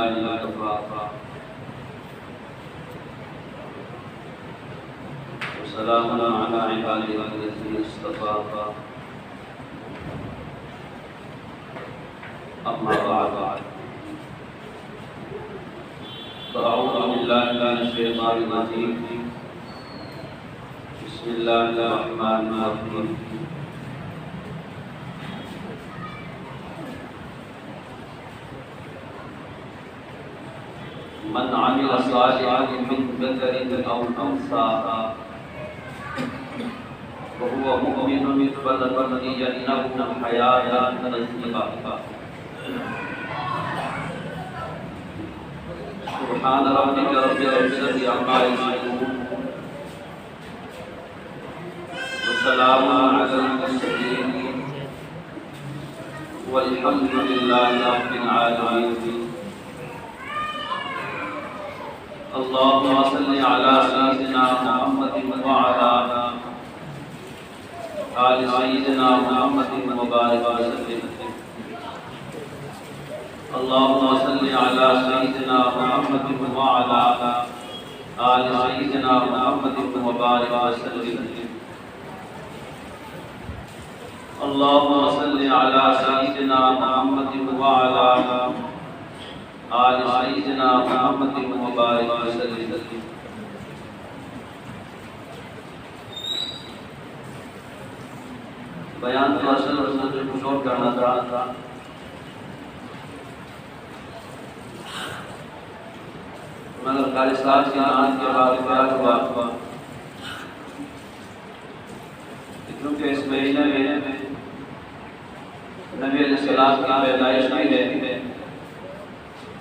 وكفى وسلام على عباده الذين اصطفى أما بعد فأعوذ بالله من الشيطان الرجيم بسم الله الرحمن الرحيم من عمل صالحا من ذكر أو أنثى وهو مؤمن فلنحيينه حياة طيبة سبحان ربك رب العزة عما يصفون وسلام على المرسلين والحمد لله رب العالمين. اللهم صل على سيدنا محمد وعلى آل سيدنا محمد وبارك وسلم. اللهم صل على سيدنا محمد وعلى آل سيدنا محمد وبارك وسلم. اللهم صل على سيدنا محمد وعلى آل سيدنا محمد وبارك وسلم. بیان تو اصل مجھے کچھ اور کرنا تھا مگر قاری صاحب کی آن کے بعد بیان ہوا کیونکہ اس مہینے میں نبی علیہ السلام کی پیدائش نہیں رہتی ہے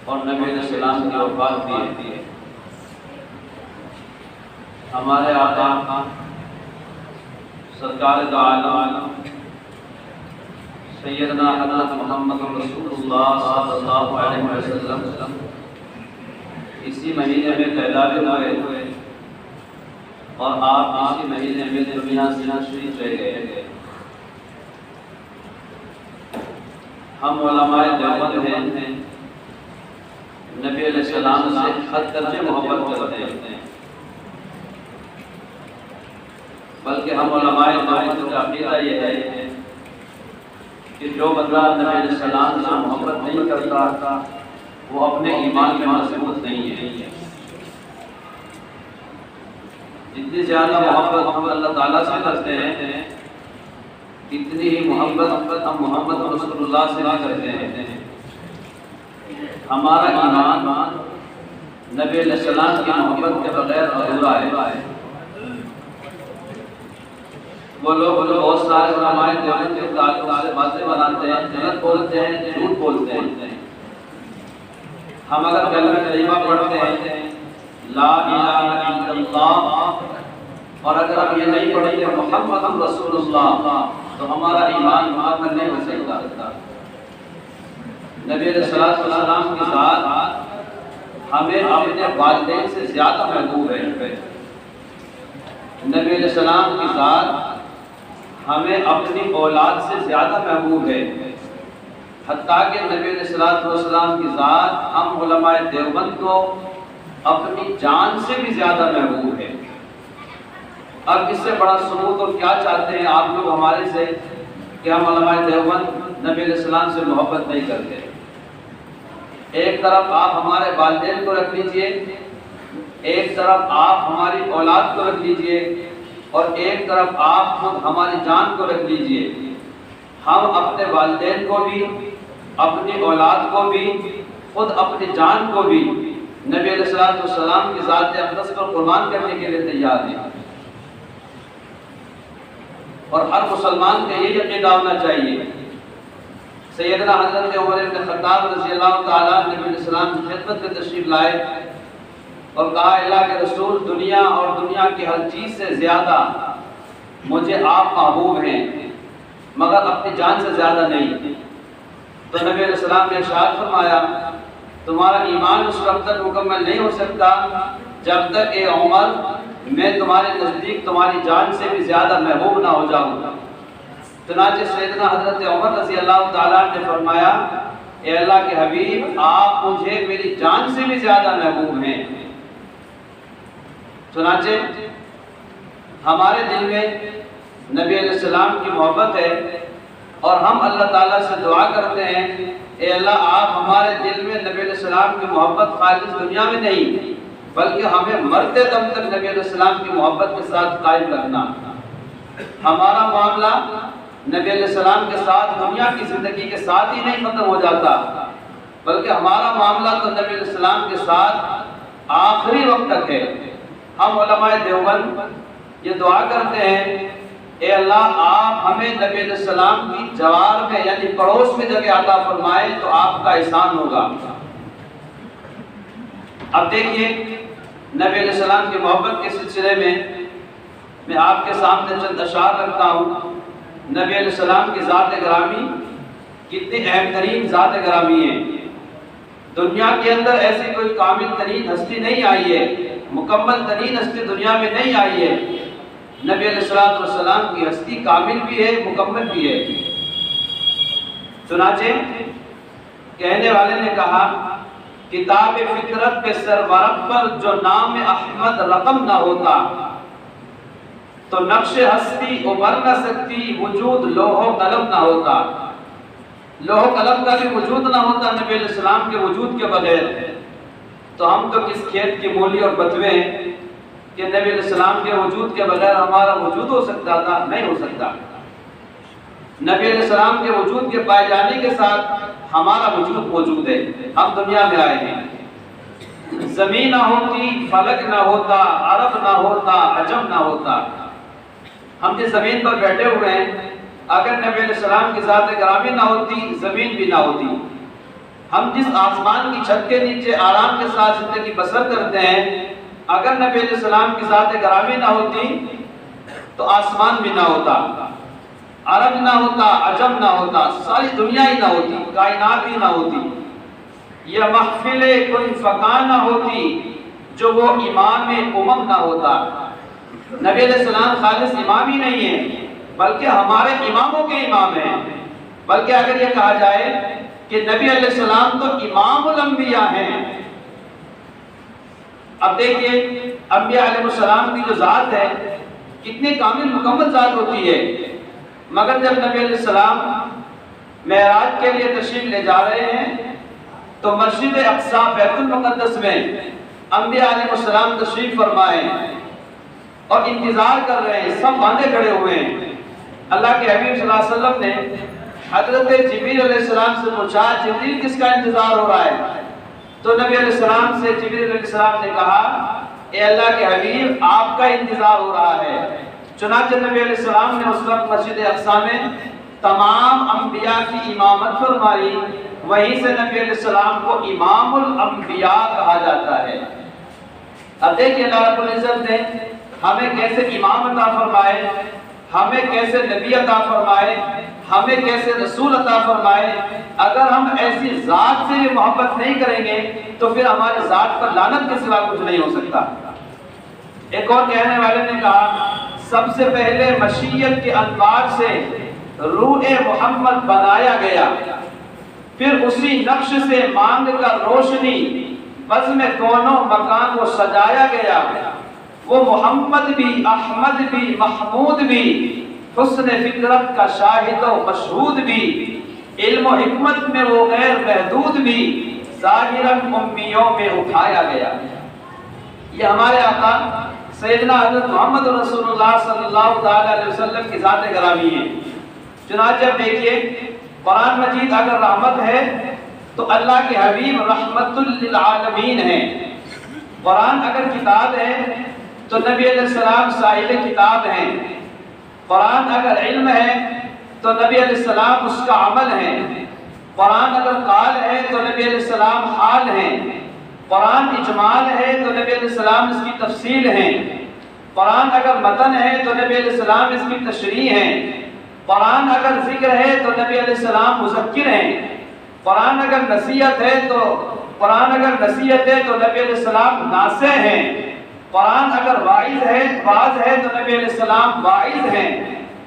اور نبی علیہ السلام کی وفات بھی ہے. ہمارے آقا سرکار دو عالم سیدنا حضرت محمد رسول اللہ صلی اللہ علیہ وسلم اسی مہینے میں پیدا ہوئے اور آپ اسی مہینے میں دنیا سے تشریف لے گئے. ہم علماء دیوبند ہیں نبی علیہ السلام سے حد درجے محبت کرتے ہیں بلکہ ہم علماء دیوبند کا عقیدہ یہ ہے کہ جو بندہ نبی علیہ السلام سے محبت نہیں کرتا وہ اپنے ایمان میں مضبوط نہیں ہے. جتنی زیادہ محبت ہم اللہ تعالیٰ سے کرتے ہیں اتنی ہی محبت ہم محمد رسول اللہ سے بھی کرتے ہیں. ہمارا ایمان نبی علیہ السلام کی محبت کے بغیر ادھورا ہے. وہ لوگ بہت سارے علماء دیوبند کے تعلق سے باتیں بناتے ہیں، غلط بولتے ہیں، جھوٹ بولتے ہیں. ہم اگر کلمہ طیبہ پڑھتے ہیں لا الہ الا اللہ اور اگر ہم یہ نہیں پڑھیں گے محمد رسول اللہ تو ہمارا ایمان مکمل نہیں ہو سکتا. نبی علیہ السلام کی ذات ہمیں اپنے والدین سے زیادہ محبوب ہے. نبی علیہ السلام کی ذات ہمیں اپنی اولاد سے زیادہ محبوب ہے. حتیٰ کہ نبی علیہ السلام کی ذات ہم علماء دیوبند کو اپنی جان سے بھی زیادہ محبوب ہے. اب اس سے بڑا ثبوت اور کیا چاہتے ہیں آپ لوگ ہمارے سے کہ ہم علماء دیوبند نبی علیہ السلام سے محبت نہیں کرتے. ایک طرف آپ ہمارے والدین کو رکھ لیجئے، ایک طرف آپ ہماری اولاد کو رکھ لیجئے اور ایک طرف آپ خود ہماری جان کو رکھ لیجئے. ہم اپنے والدین کو بھی، اپنی اولاد کو بھی، خود اپنی جان کو بھی نبی علیہ السلام کی ذات اقدس پر قربان کرنے کے لیے تیار ہیں. اور ہر مسلمان کا یہ عقیدہ ہونا چاہیے. سیدنا حضرت عمر بن خطاب رضی اللہ تعالیٰ نبی علیہ السلام کی خدمت میں تشریف لائے اور کہا اللہ کے رسول دنیا اور دنیا کی ہر چیز سے زیادہ مجھے آپ محبوب ہیں مگر اپنی جان سے زیادہ نہیں. تو نبی علیہ السلام نے ارشاد فرمایا تمہارا ایمان اس وقت تک مکمل نہیں ہو سکتا جب تک اے عمر میں تمہارے نزدیک تمہاری جان سے بھی زیادہ محبوب نہ ہو جاؤں. چنانچہ سیدنا حضرت عمر رضی اللہ تعالیٰ نے فرمایا اے اللہ کے حبیب آپ مجھے میری جان سے بھی زیادہ محبوب ہیں۔ چنانچہ ہمارے دل میں نبی علیہ السلام کی محبت ہے اور ہم اللہ تعالیٰ سے دعا کرتے ہیں اے اللہ آپ ہمارے دل میں نبی علیہ السلام کی محبت خالص دنیا میں نہیں بلکہ ہمیں مرتے دم تک نبی علیہ السلام کی محبت کے ساتھ قائم رکھنا۔ ہمارا معاملہ نبی علیہ السلام کے ساتھ دنیا کی زندگی کے ساتھ ہی نہیں ختم ہو جاتا بلکہ ہمارا معاملہ تو نبی علیہ السلام کے ساتھ آخری وقت تک ہے۔ ہم علماء دیوبند یہ دعا کرتے ہیں اے اللہ آپ ہمیں نبی علیہ السلام کی جوار میں یعنی پڑوس میں جگہ عطا فرمائے تو آپ کا احسان ہوگا۔ اب دیکھیے نبی علیہ السلام کی محبت کے سلسلے میں آپ کے سامنے چند اشعار رکھتا ہوں۔ نبی علیہ السلام کی ذات گرامی کتنی اہم ترین ذات گرامی ہے۔ دنیا کے اندر ایسی کوئی کامل ترین ہستی نہیں آئی ہے، مکمل ترین ہستی دنیا میں نہیں آئی ہے۔ نبی علیہ السلام کی ہستی کامل بھی ہے، مکمل بھی ہے۔ چنانچہ کہنے والے نے کہا کتاب فطرت پہ سرورق پر جو نام احمد رقم نہ ہوتا تو نقش ہستی ابھر نہ سکتی، وجود لوح و قلم نہ ہوتا۔ لوح و قلم کا بھی وجود نہ ہوتا نبی علیہ السلام کے وجود کے بغیر، تو ہم تو کس کھیت کی مولی اور بتوے ہیں کہ نبی علیہ السلام کے وجود کے بغیر ہمارا وجود ہو سکتا تھا؟ نہیں ہو سکتا۔ نبی علیہ السلام کے وجود کے پائے جانے کے ساتھ ہمارا وجود موجود ہے، ہم دنیا میں آئے ہیں۔ زمین نہ ہوتی، فلک نہ ہوتا، عرب نہ ہوتا، عجم نہ ہوتا۔ ہم جس زمین پر بیٹھے ہوئے ہیں اگر نبی علیہ السلام کی ذات گرامی نہ ہوتی زمین بھی نہ ہوتی۔ ہم جس آسمان کی چھت کے نیچے آرام کے ساتھ زندگی بسر کرتے ہیں اگر نبی علیہ السلام کی ذات گرامی نہ ہوتی تو آسمان بھی نہ ہوتا، عرب نہ ہوتا، عجم نہ ہوتا، ساری دنیا ہی نہ ہوتی، کائنات ہی نہ ہوتی، یہ محفل کن فقا نہ ہوتی جو وہ امام امم نہ ہوتا۔ نبی علیہ السلام خالص امام ہی نہیں ہے بلکہ ہمارے اماموں کے امام ہیں۔ بلکہ اگر یہ کہا جائے کہ نبی علیہ السلام تو امام الانبیاء ہیں۔ اب دیکھیے انبیاء علیہ السلام کی جو ذات ہے کتنی کامل مکمل ذات ہوتی ہے، مگر جب نبی علیہ السلام معراج کے لیے تشریف لے جا رہے ہیں تو مسجد اقصی بیت المقدس میں انبیاء علیہ السلام تشریف فرمائے اور انتظار کر رہے ہیں، سب باندھے کھڑے ہوئے ہیں۔ اللہ کے حبیب صلی اللہ علیہ وسلم نے حضرت جبریل علیہ السلام سے پوچھا جبریل کس کا انتظار ہو رہا ہے؟ تو نبی علیہ السلام سے جبریل علیہ السلام نے کہا اے اللہ کے حبیب آپ کا انتظار ہو رہا ہے۔ چنانچہ نبی علیہ السلام نے اس وقت مسجد اقصی میں تمام انبیاء کی امامت فرمائی، وہیں سے نبی علیہ السلام کو امام الانبیاء کہا جاتا ہے۔ اب دیکھیے اللہ رب العزت نے ہمیں کیسے امام عطا فرمائے، ہمیں کیسے نبی عطا فرمائے، ہمیں کیسے رسول عطا فرمائے۔ اگر ہم ایسی ذات سے بھی محبت نہیں کریں گے تو پھر ہماری ذات پر لعنت کے سوا کچھ نہیں ہو سکتا۔ ایک اور کہنے والے نے کہا سب سے پہلے مشیت کے انوار سے روح محمد بنایا گیا، پھر اسی نقش سے مانگ کر روشنی بزم کونوں مکان کو سجایا گیا۔ وہ محمد بھی احمد بھی محمود بھی حسن فطرت کا شاہد و مشہود بھی، علم و حکمت میں وہ غیر محدود بھی، ظاہراً امیوں میں اٹھایا گیا۔ یہ ہمارے آقا سیدنا حضرت محمد رسول اللہ صلی اللہ علیہ وسلم کی ذات گرامی ہے۔ چنانچہ دیکھیے قرآن مجید اگر رحمت ہے تو اللہ کے حبیب رحمت للعالمین ہیں۔ قرآن اگر کتاب ہے تو نبی علیہ السلام صاحب کتاب ہیں۔ قرآن اگر علم ہے تو نبی علیہ السلام اس کا عمل ہے۔ قرآن اگر قال ہے تو نبی علیہ السلام حال ہیں۔ قرآن اجمال ہے تو نبی علیہ السلام اس کی تفصیل ہیں۔ قرآن اگر متن ہے تو نبی علیہ السلام اس کی تشریح ہیں۔ قرآن اگر ذکر ہے تو نبی علیہ السلام مذکر ہیں۔ قرآن اگر نصیحت ہے تو نبی علیہ السلام ناصح ہیں۔ قرآن اگر واعظ ہے تو نبی علیہ السلام واعظ ہیں۔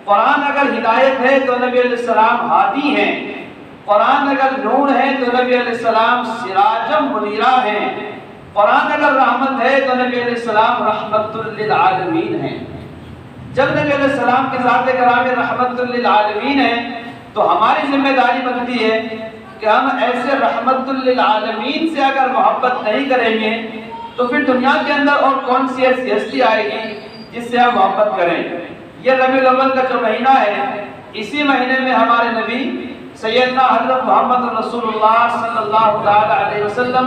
قرآن اگر ہدایت ہے تو نبی علیہ السلام ہادی ہیں۔ قرآن اگر نور ہے تو نبی علیہ السلام سراجم منیرہ ہیں، قرآن اگر رحمت ہے تو نبی علیہ السلام رحمت للعالمین ہیں۔ جب نبی علیہ السلام کی ذات گرامی رحمت للعالمین ہیں تو ہماری ذمہ داری بنتی ہے کہ ہم ایسے رحمت للعالمین سے اگر محبت نہیں کریں گے تو پھر دنیا کے اندر اور کون سی ایسی ہستی آئے گی جس سے ہم محبت کریں۔ یہ ربیع الاول کا جو مہینہ ہے، اسی مہینے میں ہمارے نبی سیدنا حضرت محمد رسول اللہ صلی اللہ علیہ وسلم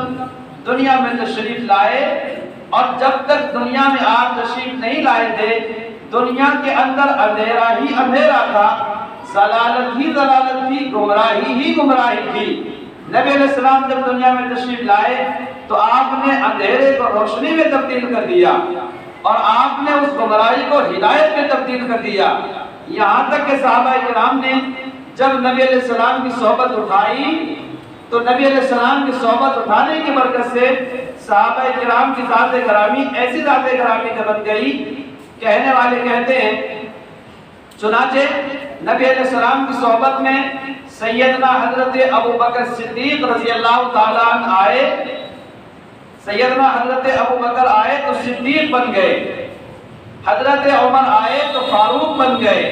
دنیا میں تشریف لائے، اور جب تک دنیا میں آپ تشریف نہیں لائے تھے دنیا کے اندر اندھیرا ہی اندھیرا تھا، ضلالت ہی ضلالت تھی، گمراہی ہی گمراہی تھی۔ نبی علیہ السلام جب دنیا میں تشریف لائے تو آپ نے اندھیرے کو روشنی میں تبدیل کر دیا، اور آپ نے اس گمراہی کو ہدایت میں تبدیل کر دیا۔ یہاں تک کہ صحابہ کرام نے جب نبی علیہ السلام کی صحبت اٹھائی تو نبی علیہ السلام کی صحبت اٹھانے کی برکت سے صحابہ کرام کی ذات گرامی ایسی ذات گرامی بن گئی، کہنے والے کہتے ہیں چنانچہ نبی علیہ السلام کی صحبت میں سیدنا حضرت ابو بکر صدیق رضی اللہ تعالیٰ عنہ آئے، سیدنا حضرت ابو بکر آئے تو صدیق بن گئے، حضرت عمر آئے تو فاروق بن گئے،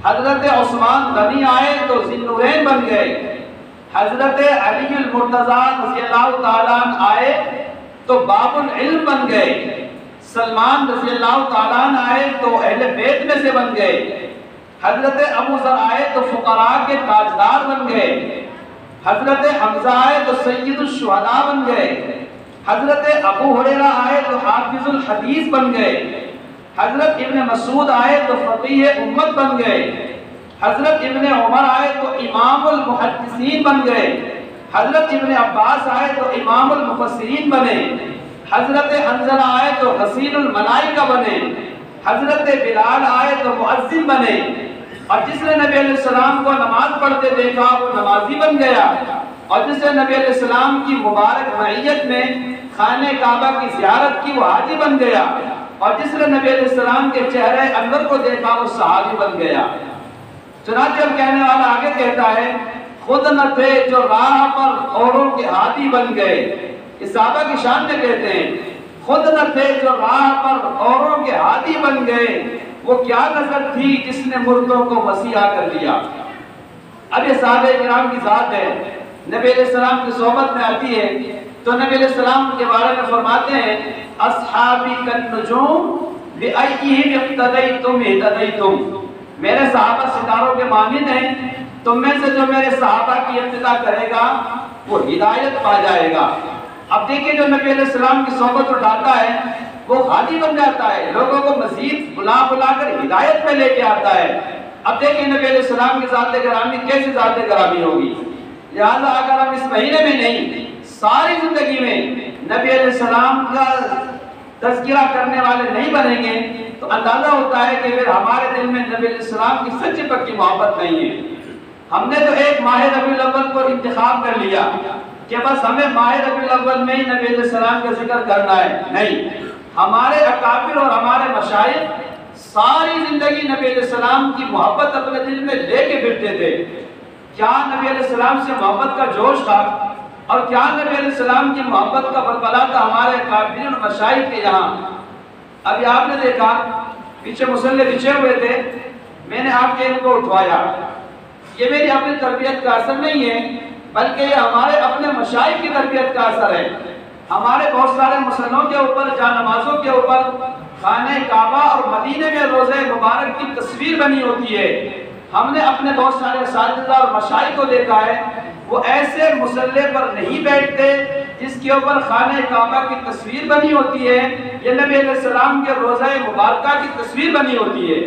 حضرت عثمان غنی آئے تو ذی النورین بن گئے، حضرت علی المرتضیٰ رضی اللہ تعالیٰ عنہ آئے تو باب العلم بن گئے، سلمان رضی اللہ تعالیٰ عنہ آئے تو اہل بیت میں سے بن گئے، حضرت ابو ذر آئے تو فقراء کے تاجدار بن گئے، حضرت حمزہ آئے تو سید الشہداء بن گئے، حضرت ابو ہریرہ آئے تو حافظ الحدیث بن گئے، حضرت ابن مسعود آئے تو فقیہ امت بن گئے، حضرت ابن عمر آئے تو امام المحدثین بن گئے، حضرت ابن عباس آئے تو امام المفسرین بنے، حضرت حنظلہ آئے تو غسیل الملائکہ بنے، حضرت بلال آئے تو مؤذن بنے، اور جس نے نبی علیہ السلام کو نماز پڑھتے دیکھا وہ نمازی بن گیا، اور جس نے نبی علیہ السلام کی مبارک معیت میں خانہ کعبہ کی زیارت کی وہ حاجی بن گیا، اور جس نے نبی علیہ السلام کے چہرے انور کو دیکھا وہ صحابی بن گیا۔ چنانچہ اب کہنے والا آگے کہتا ہے خود نہ تھے جو راہ پر اوروں کے ہادی بن گئے، یہ صحابہ کی شان میں کہتے ہیں خود نہ تھے جو راہ پر اوروں کے ہادی بن گئے، وہ کیا نظر تھی جس نے مردوں کو مسیحا کر دیا۔ اب یہ صحابہ کرام کی ذات ہے، نبی علیہ السلام کی صحبت میں آتی ہے تو نبی علیہ السلام کے بارے میں فرماتے ہیں اصحابی کالنجوم بأیہم اقتدیتم اہتدیتم، میرے صحابہ ستاروں کے مانند ہیں، تم میں سے جو میرے صحابہ کی اقتداء کرے گا وہ ہدایت پا جائے گا۔ اب دیکھیں جو نبی علیہ السلام کی صحبت اٹھاتا ہے وہ ہادی بن جاتا ہے، لوگوں کو مزید بلا بلا کر ہدایت میں لے کے آتا ہے۔ اب دیکھیں نبی علیہ السلام کی ذات گرامی کیسی ذات گرامی ہوگی، لہذا اگر ہم اس مہینے میں نہیں ساری زندگی میں نبی علیہ السلام کا تذکرہ کرنے والے نہیں بنیں گے تو اندازہ ہوتا ہے کہ پھر ہمارے دل میں نبی علیہ السلام کی سچی پکی محبت نہیں ہے۔ ہم نے تو ایک ماہ ربیع الاول کو انتخاب کر لیا کہ بس ہمیں ماہ ربیع الاول میں ہی نبی علیہ السلام کا ذکر کرنا ہے، نہیں، ہمارے اکابر اور ہمارے مشائخ ساری زندگی نبی علیہ السلام کی محبت اپنے دل میں لے کے پھرتے تھے۔ کیا نبی علیہ السلام سے محبت کا جوش تھا اور کیا نبی علیہ السلام کی محبت کا بلبلہ تھا ہمارے اکابرین اور مشائخ کے یہاں۔ ابھی آپ نے دیکھا پیچھے مصلے بچھے ہوئے تھے، میں نے آپ کے ان کو اٹھوایا، یہ میری اپنی تربیت کا اثر نہیں ہے بلکہ یہ ہمارے اپنے مشائخ کی تربیت کا اثر ہے۔ ہمارے بہت سارے مسلمانوں کے اوپر جا نمازوں کے اوپر خانہ کعبہ اور مدینے میں روضہ مبارک کی تصویر بنی ہوتی ہے۔ ہم نے اپنے بہت سارے اساتذہ اور مشائخ کو دیکھا ہے وہ ایسے مصلے پر نہیں بیٹھتے جس کے اوپر خانہ کعبہ کی تصویر بنی ہوتی ہے، یہ نبی علیہ السلام کے روضہ مبارکہ کی تصویر بنی ہوتی ہے۔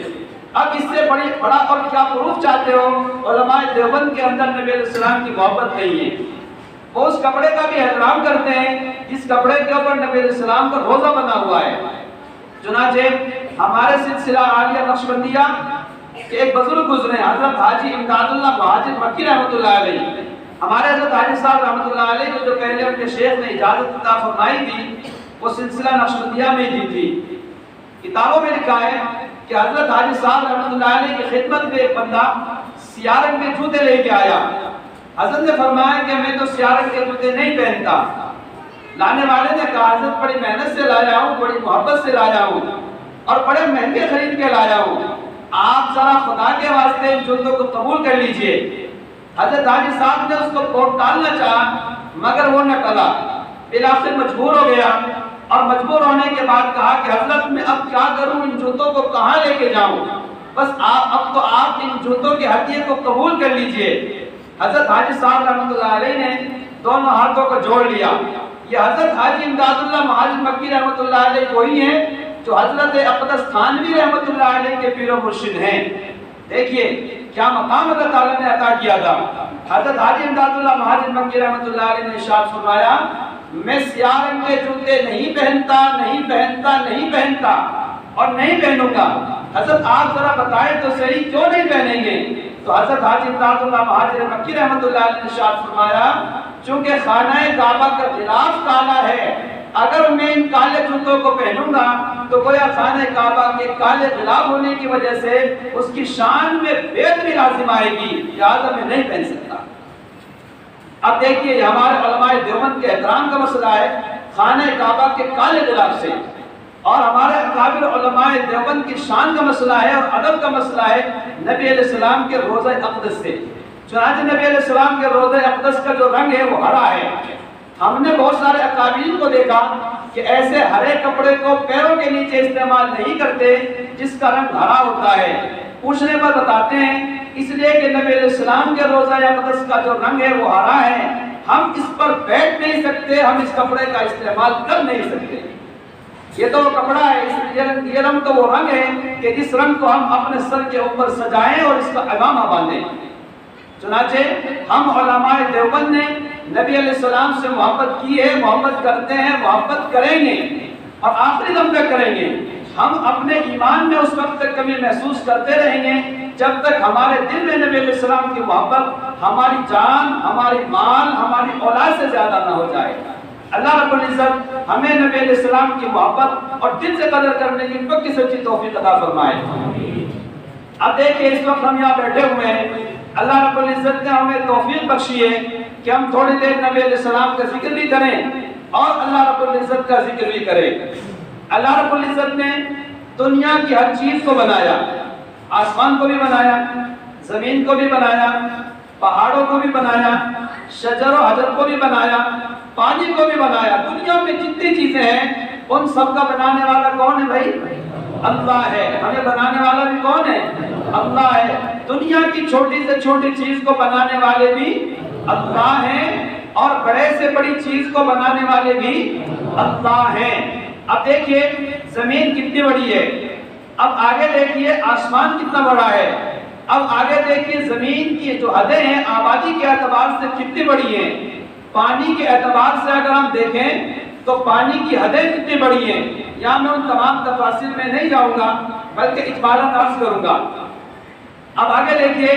اب اس سے بڑا اور کیا پروف چاہتے ہو؟ علماء دیوبند کے اندر نبی علیہ السلام کی محبت نہیں ہے، وہ اس کپڑے کا بھی احترام کرتے ہیں جس کپڑے کے اوپر نبی علیہ السلام کا روضہ بنا ہوا ہے۔ چنانچہ ہمارے سلسلہ عالیہ نقشبندیہ کہ ایک بزرگ گزرے حضرت حاجی امداد اللہ مہاجر مکی رحمۃ اللہ علیہ، ہمارے حضرت حاجی صاحب رحمۃ اللہ علیہ کو جو پہلے ان کے شیخ نے اجازت عطا فرمائی تھی وہ سلسلہ نقشبندیہ میں دی تھی۔ کتابوں میں لکھا ہے کہ حضرت حاجی صاحب رحمۃ اللہ علیہ کی خدمت میں ایک بندہ سیاہ رنگ کے جوتے لے کے آیا، حضرت نے فرمایا کہ میں تو سیاہ رنگ کے جوتے نہیں پہنتا۔ لانے والے نے کہا حضرت بڑی محنت سے لایا ہوں، بڑی محبت سے لایا ہوں اور بڑے مہنگے خرید کے لایا ہوں، آپ ذرا خدا کے واسطے ان جوتوں کو قبول کر لیجئے۔ حضرت حاجی صاحب نے اس کو کوٹ ڈالنا چاہا مگر وہ نہ ٹلا، بالآخر مجبور ہو گیا اور مجبور ہونے کے بعد کہا کہ حضرت میں اب کیا کروں، ان جوتوں کو کہاں لے کے جاؤں، بس اب تو آپ ان جوتوں کے ہدیے کو قبول کر لیجئے۔ حضرت حاجی صاحب رحمۃ اللہ علیہ نے دونوں ہاتھوں کو جوڑ لیا۔ یہ حضرت حاجی امداد اللہ مہاجر مکی رحمۃ اللہ علیہ وہی ہیں جو حضرت اقدس تھانوی رحمۃ اللہ علیہ کے پیر و مرشد ہیں۔ دیکھیے کیا مقام اللہ تعالیٰ نے عطا کیا تھا۔ حضرت حاجی امداد اللہ مہاجر مکی رحمۃ اللہ علیہ نے ارشاد فرمایا میں سیاہ رنگ کے جوتے نہیں پہنتا اور نہیں پہنوں گا۔ حضرت آپ ذرا بتائیں تو صحیح کیوں نہیں پہنیں گے؟ تو حضرت حاجی امداد اللہ مہاجر مکی رحمۃ اللہ علیہ نے ارشاد فرمایا چونکہ خانہ کعبہ کا غلاف کالا ہے، اگر میں ان کالے جوتوں کو پہنوں گا تو گویا خانہ کعبہ کے کالے غلاف ہونے کی وجہ سے اس کی شان میں بےدبی لازم آئے گی، لہٰذا میں نہیں پہن سکتا۔ اب دیکھیے یہ ہمارے علماء دیوبند کے احترام کا مسئلہ ہے خانہ کعبہ کے کالے غلاف سے، اور ہمارے اکابر علماء دیوبند کی شان کا مسئلہ ہے اور ادب کا مسئلہ ہے نبی علیہ السلام کے روضہ اقدس سے۔ چنانچہ نبی علیہ السلام کے روضہ اقدس کا جو رنگ ہے وہ ہرا ہے۔ ہم نے بہت سارے اکابرین کو دیکھا کہ ایسے ہرے کپڑے کو پیروں کے نیچے استعمال نہیں کرتے جس کا رنگ ہرا ہوتا ہے۔ پوچھنے پر بتاتے ہیں اس لیے کہ نبی علیہ السلام کے روضہ اقدس کا جو رنگ ہے وہ ہرا ہے، ہم اس پر بیٹھ نہیں سکتے، ہم اس کپڑے کا استعمال کر نہیں سکتے۔ یہ تو کپڑا ہے، یہ رنگ تو وہ رنگ ہے کہ جس رنگ کو ہم اپنے سر کے اوپر سجائیں اور اس کا امامہ باندھیں۔ چنانچہ ہم علماء دیوبند نے نبی علیہ السلام سے محبت کی ہے، محبت کرتے ہیں، محبت کریں گے اور آخری دم تک کریں گے۔ ہم اپنے ایمان میں اس وقت تک کمی محسوس کرتے رہیں گے جب تک ہمارے دل میں نبی علیہ السلام کی محبت ہماری جان، ہماری مال، ہماری اولاد سے زیادہ نہ ہو جائے۔ اللہ رب العزت ہمیں نبی علیہ السلام کی محبت اور دل سے قدر کرنے کی پکی سچی توفیق عطا فرمائے۔ اب دیکھیں اس وقت ہم یہاں بیٹھے ہوئے ہیں، اللہ رب العزت نے ہمیں توفیق بخشی ہے کہ ہم تھوڑی دیر نبی علیہ السلام کا ذکر بھی کریں اور اللہ رب العزت کا ذکر بھی کریں۔ اللہ رب العزت نے دنیا کی ہر چیز کو بنایا، آسمان کو بھی بنایا، زمین کو بھی بنایا، پہاڑوں کو بھی بنایا، شجر و حجر کو بھی بنایا، پانی کو بھی بنایا۔ دنیا میں جتنی چیزیں ہیں ان سب کا بنانے والا کون ہے بھائی؟ اللہ ہے۔ ہمیں بنانے والا بھی کون ہے؟ اللہ ہے۔ دنیا کی چھوٹی سے چھوٹی چیز کو بنانے والے بھی اللہ ہیں اور بڑے سے بڑی چیز کو بنانے والے بھی اللہ ہیں۔ اب دیکھیے زمین کتنی بڑی ہے، اب آگے دیکھیے آسمان کتنا بڑا ہے، اب آگے دیکھیے زمین کی جو حدیں ہیں آبادی کے اعتبار سے کتنی بڑی ہیں، پانی کے اعتبار سے اگر ہم دیکھیں تو پانی کی حدیں کتنی بڑی ہیں۔ یہاں میں ان تمام تفاصیل میں نہیں جاؤں گا بلکہ اجمالاً عرض کروں گا۔ اب آگے دیکھیے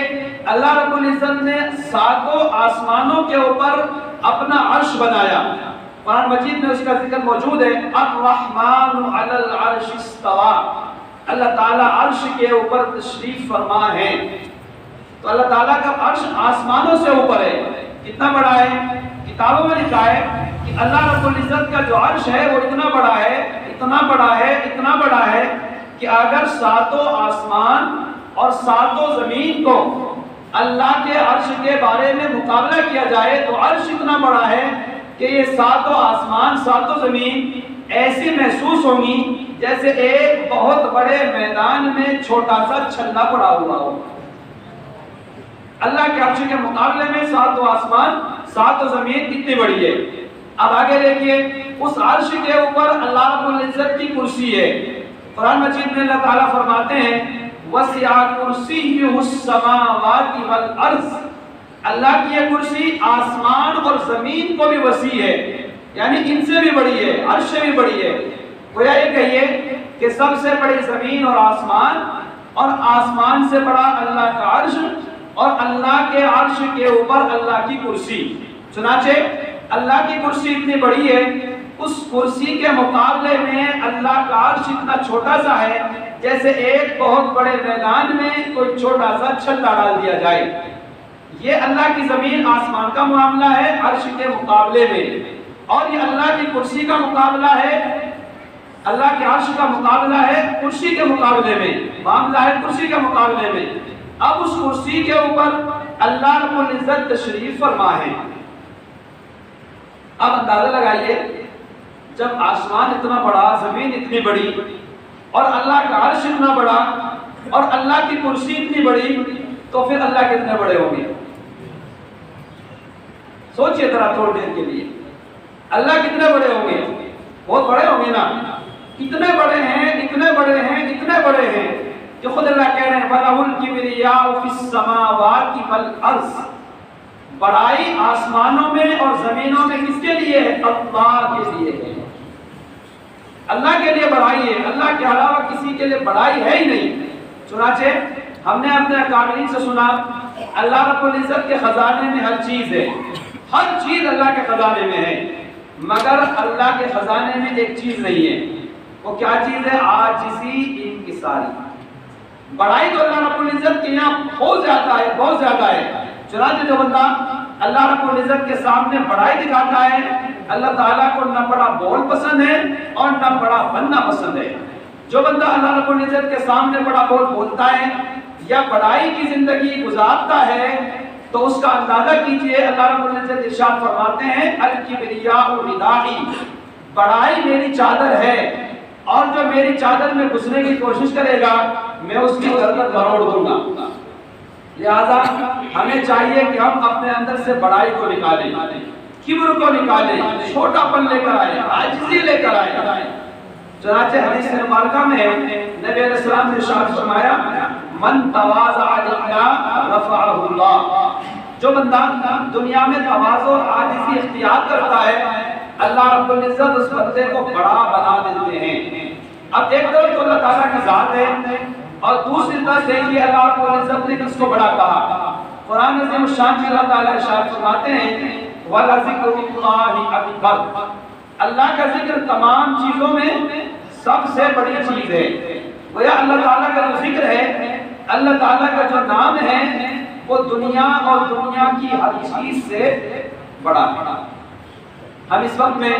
اللہ رب العزت نے ساتوں آسمانوں کے اوپر اپنا عرش بنایا، قرآن مجید میں اس کا ذکر موجود ہے، الرحمن علی العرش استوى، اللہ تعالیٰ عرش کے اوپر تشریف فرما ہے۔ تو اللہ تعالیٰ کا عرش آسمانوں سے اوپر ہے، کتنا بڑا ہے؟ کتابوں میں لکھا ہے کہ اللہ رب العزت کا جو عرش ہے وہ اتنا بڑا ہے، اتنا بڑا ہے، اتنا بڑا ہے کہ اگر ساتوں آسمان اور ساتوں زمین کو اللہ کے عرش کے بارے میں مقابلہ کیا جائے تو عرش اتنا بڑا ہے کہ یہ ساتوں آسمان ساتوں زمین ایسی محسوس ہوں گی جیسے ایک بہت بڑے میدان میں چھوٹا سا چھلا پڑا ہوا ہو۔ اللہ کے عرش کے مقابلے میں ساتوں آسمان ساتوں زمین اتنی بڑی ہے۔ اب آگے دیکھیے اس عرش کے اوپر اللہ رب العزت کی کرسی ہے۔ قرآن مجید میں اللہ تعالیٰ فرماتے ہیں وَسِعَ كُرْسِيُّهُ السَّمَاوَاتِ وَالْأَرْضِ، اللہ کی یہ کرسی آسمان اور زمین کو بھی وسیع ہے، یعنی ان سے بھی بڑی ہے، عرش سے بھی بڑی ہے۔ گویا یہ کہیے کہ سب سے بڑی زمین اور آسمان سے بڑا اللہ کا عرش اور اللہ کے عرش کے اوپر اللہ کی کرسی۔ چنانچہ اللہ کی کرسی اتنی بڑی ہے، اس کرسی کے مقابلے میں اللہ کا عرش اتنا چھوٹا سا ہے جیسے ایک بہت بڑے میدان میں کوئی چھوٹا سا چھلا ڈال دیا جائے۔ یہ اللہ کی زمین آسمان کا معاملہ ہے عرش کے مقابلے میں، اور یہ اللہ کی کرسی کا مقابلہ ہے، اللہ کے عرش کا مقابلہ ہے کرسی کے مقابلے میں، معاملہ ہے کرسی کے مقابلے میں۔ اب اس کرسی کے اوپر اللہ رب العزت تشریف فرما ہے۔ اب اندازہ لگائیے، جب آسمان اتنا بڑا، زمین اتنی بڑی، اور اللہ کا عرش اتنا بڑا، اور اللہ کی کرسی اتنی بڑی، تو پھر اللہ کتنے بڑے ہوں گے؟ سوچئے ذرا تھوڑی دیر کے لیے، اللہ کتنے بڑے ہوں گے؟ بہت بڑے ہوں گے نا؟ اتنے بڑے ہیں، اتنے بڑے ہیں، اتنے بڑے ہیں کہ خود اللہ کہہ رہے ہیں وَلَهُ الْكِبْرِيَاءُ فِي السَّمَاوَاتِ وَالْأَرْضِ، بڑائی آسمانوں میں اور زمینوں میں کس کے لیے ہے؟ اللہ کے لیے ہے۔ اللہ کے لیے بڑائی ہے، اللہ کے علاوہ کسی کے لیے بڑائی ہے ہی نہیں۔ چنانچہ ہم نے اپنے اکابرین سے سنا اللہ رب العزت کے خزانے میں ہر چیز ہے، ہر چیز اللہ کے خزانے میں ہے، مگر اللہ کے خزانے میں ایک چیز نہیں ہے۔ وہ کیا چیز ہے؟ عاجزی انکساری۔ بڑائی تو اللہ رب العزت کے یہاں بہت زیادہ ہے، بہت زیادہ ہے۔ چنانچہ جو بندہ اللہ رب العزت کے سامنے بڑائی دکھاتا ہے، اللہ تعالیٰ کو نہ بڑا بول پسند ہے اور نہ بڑا بننا پسند ہے۔ جو بندہ اللہ رب العزت کے سامنے بڑا بول بولتا ہے یا بڑائی کی زندگی گزارتا ہے تو اس کا اندازہ کیجئے، اللہ رب العزت ارشاد فرماتے ہیں الکبریاء ردائی، بڑائی میری چادر ہے، اور جو میری چادر میں گھسنے کی کوشش کرے گا میں اس کی گردن مروڑ دوں گا۔ لہذا ہمیں چاہیے کہ ہم اپنے اندر سے بڑائی کو نکالیں، کبر کو نکالیں، چھوٹا پن لے کر آئیں، عاجزی لے کر آئیں۔ چنانچہ حدیث مبارکہ میں نبی علیہ السلام نے ارشاد فرمایا من تواضع للہ رفعہ اللہ، جو بندہ دنیا میں تواضع اور عاجزی اختیار کرتا ہے اللہ رب العزت اس بندے کو بڑا بنا دیتے ہیں۔ اب ایک طرف تو اللہ تعالیٰ کی ذات ہے اور دوسری طرف دیکھیے اللہ رب العزت نے کس کو بڑا کہا۔ قرآن عظیم الشان میں اللہ تعالیٰ ارشاد فرماتے ہیں وَلَذِكْرُ اللَّهِ أَكْبَرُ، اللہ کا ذکر تمام چیزوں میں سب سے بڑی چیز ہے۔ گویا اللہ تعالیٰ کا جو ذکر ہے، اللہ تعالیٰ کا جو نام ہے، وہ دنیا اور دنیا کی ہر چیز سے بڑا ہے۔ ہم اس وقت میں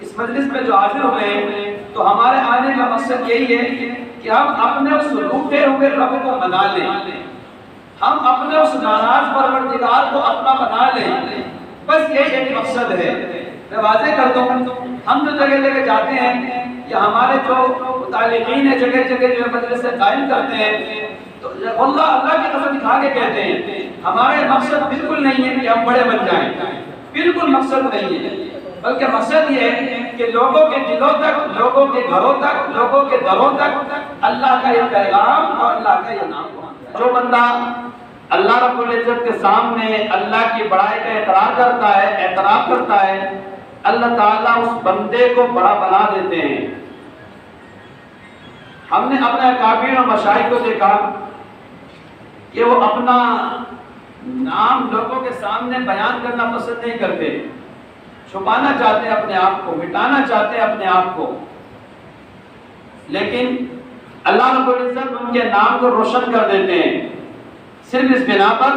اس مجلس میں جو حاضر ہوئے ہیں تو ہمارے آنے کا مقصد یہی ہے کہ ہم اپنے اس روٹے ہوئے رب کو منا لیں، ہم اپنے اس ناراض پروردگار کو اپنا بنا لیں، بس یہی ایک مقصد ہے۔ میں واضح کر دوں، ہم جو جگہ جگہ جاتے ہیں یا ہمارے جو متعلقین ہیں جگہ جگہ جو مجلس سے قائم کرتے ہیں تو اللہ کی قسم کھا کے کہتے ہیں ہمارے مقصد بالکل نہیں ہے کہ ہم بڑے بن جائیں، بالکل مقصد نہیں ہے، بلکہ مقصد یہ ہے کہ لوگوں کے دلوں تک، لوگوں کے گھروں تک، لوگوں کے دروں تک اللہ کا یہ پیغام اور اللہ کا یہ نام پہنچے۔ جو بندہ اللہ رب العزت کے سامنے اللہ کی بڑائی کا اقرار کرتا ہے، اعتراف کرتا ہے، اللہ تعالیٰ اس بندے کو بڑا بنا دیتے ہیں۔ ہم نے اپنے اکابر اور مشائخ کو دیکھا کہ وہ اپنا نام لوگوں کے سامنے بیان کرنا پسند نہیں کرتے، چھپانا چاہتے ہیں اپنے آپ کو، مٹانا چاہتے ہیں اپنے آپ کو، لیکن اللہ رب العزت ان کے نام کو روشن کر دیتے ہیں صرف اس بنا پر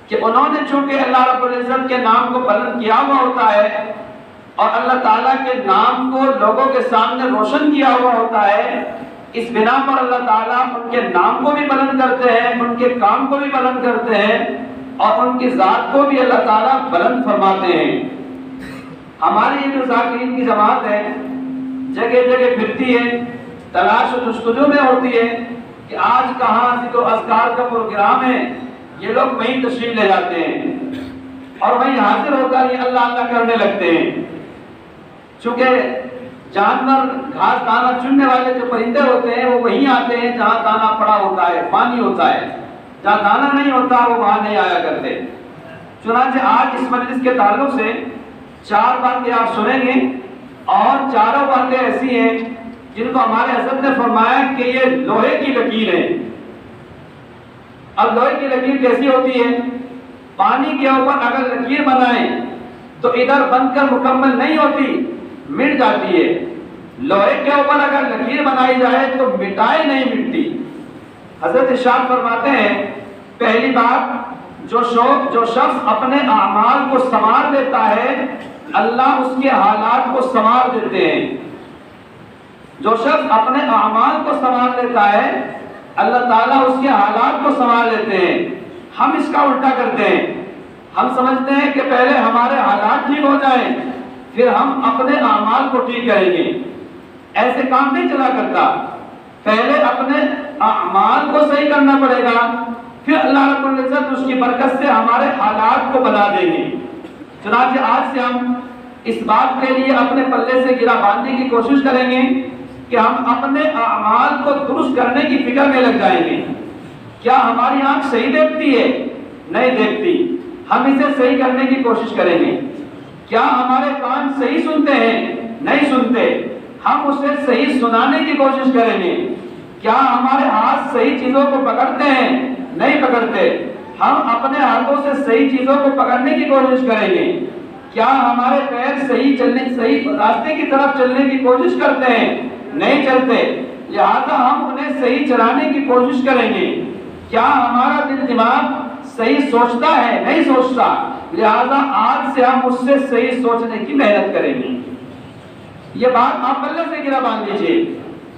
کہ انہوں نے چونکہ اللہ رب العزت کے نام کو بلند کیا ہوا ہوتا ہے اور اللہ تعالیٰ کے نام کو لوگوں کے سامنے روشن کیا ہوا ہوتا ہے، اس بنا پر اللہ تعالیٰ ان کے نام کو بھی بلند کرتے ہیں، ان کے کام کو بھی بلند کرتے ہیں اور ان کی ذات کو بھی اللہ تعالیٰ بلند فرماتے ہیں۔ ہماری یہ جو ذاکرین کی جماعت ہے جگہ جگہ پھرتی ہے، تلاش و جستجو میں ہوتی ہے کہ آج کہاں ذکر و اذکار کا پروگرام ہے، یہ لوگ وہیں تشریف لے جاتے ہیں اور وہیں حاضر ہو کر یہ اللہ اللہ کرنے لگتے ہیں۔ چونکہ جانور گھاس دانا چننے والے جو پرندے ہوتے ہیں وہ وہیں آتے ہیں جہاں دانا پڑا ہوتا ہے، پانی ہوتا ہے، جہاں دانا نہیں ہوتا وہ وہاں نہیں آیا کرتے۔ چنانچہ آج اس مجلس کے تعلق سے 4 باتیں آپ سنیں گے اور چاروں باتیں ایسی ہیں جن کو ہمارے حضرت نے فرمایا کہ یہ لوہے کی لکیر ہے۔ اب لوہے کی لکیر کیسی ہوتی ہے؟ پانی کے اوپر اگر لکیر بنائیں تو ادھر بن کر مکمل نہیں ہوتی، مٹ جاتی ہے۔ لوہے کے اوپر اگر لکیر بنائی جائے تو مٹائے نہیں مٹتی۔ حضرت ارشاد فرماتے ہیں پہلی بات جو شخص اپنے اعمال کو سنوار لیتا ہے اللہ اس کے حالات کو سنوار دیتے ہیں. جو شخص اپنے اعمال کو سنوار لیتا ہے اللہ تعالیٰ اس کے حالات کو سنوار لیتے ہیں. ہم اس کا الٹا کرتے ہیں. ہم سمجھتے ہیں کہ پہلے ہمارے حالات ٹھیک ہو جائیں پھر ہم اپنے اعمال کو ٹھیک کریں گے. ایسے کام نہیں چلا کرتا. پہلے اپنے اعمال کو صحیح کرنا پڑے گا پھر اللہ رب العزت اس کی برکت سے ہمارے حالات کو بنا دیں گے. چنانچہ آج سے ہم اس بات کے لیے اپنے پلے سے گرہ باندھنے کی کوشش کریں گے کہ ہم اپنے اعمال کو درست کرنے کی فکر میں لگ جائیں گے. کیا ہماری آنکھ صحیح دیکھتی ہے؟ نہیں دیکھتی. ہم اسے صحیح کرنے کی کوشش کریں گے. کیا ہمارے کان صحیح سنتے ہیں؟ نہیں سنتے. ہم اسے صحیح سنانے کی کوشش کریں گے. کیا ہمارے ہاتھ صحیح چیزوں کو پکڑتے ہیں؟ نہیں پکڑتے. ہم اپنے ہاتھوں سے صحیح چیزوں کو پکڑنے کی کوشش کریں گے. کیا ہمارے پیر صحیح راستے کی طرف چلنے کی کوشش کرتے ہیں؟ نہیں چلتے. لہذا ہم انہیں صحیح چلانے کی کوشش کریں گے. کیا ہمارا دل دماغ صحیح سوچتا ہے؟ نہیں سوچتا. لہذا آج سے ہم اس سے صحیح سوچنے کی محنت کریں گے. یہ بات آپ پلے سے گرہ باندھ لیجیے.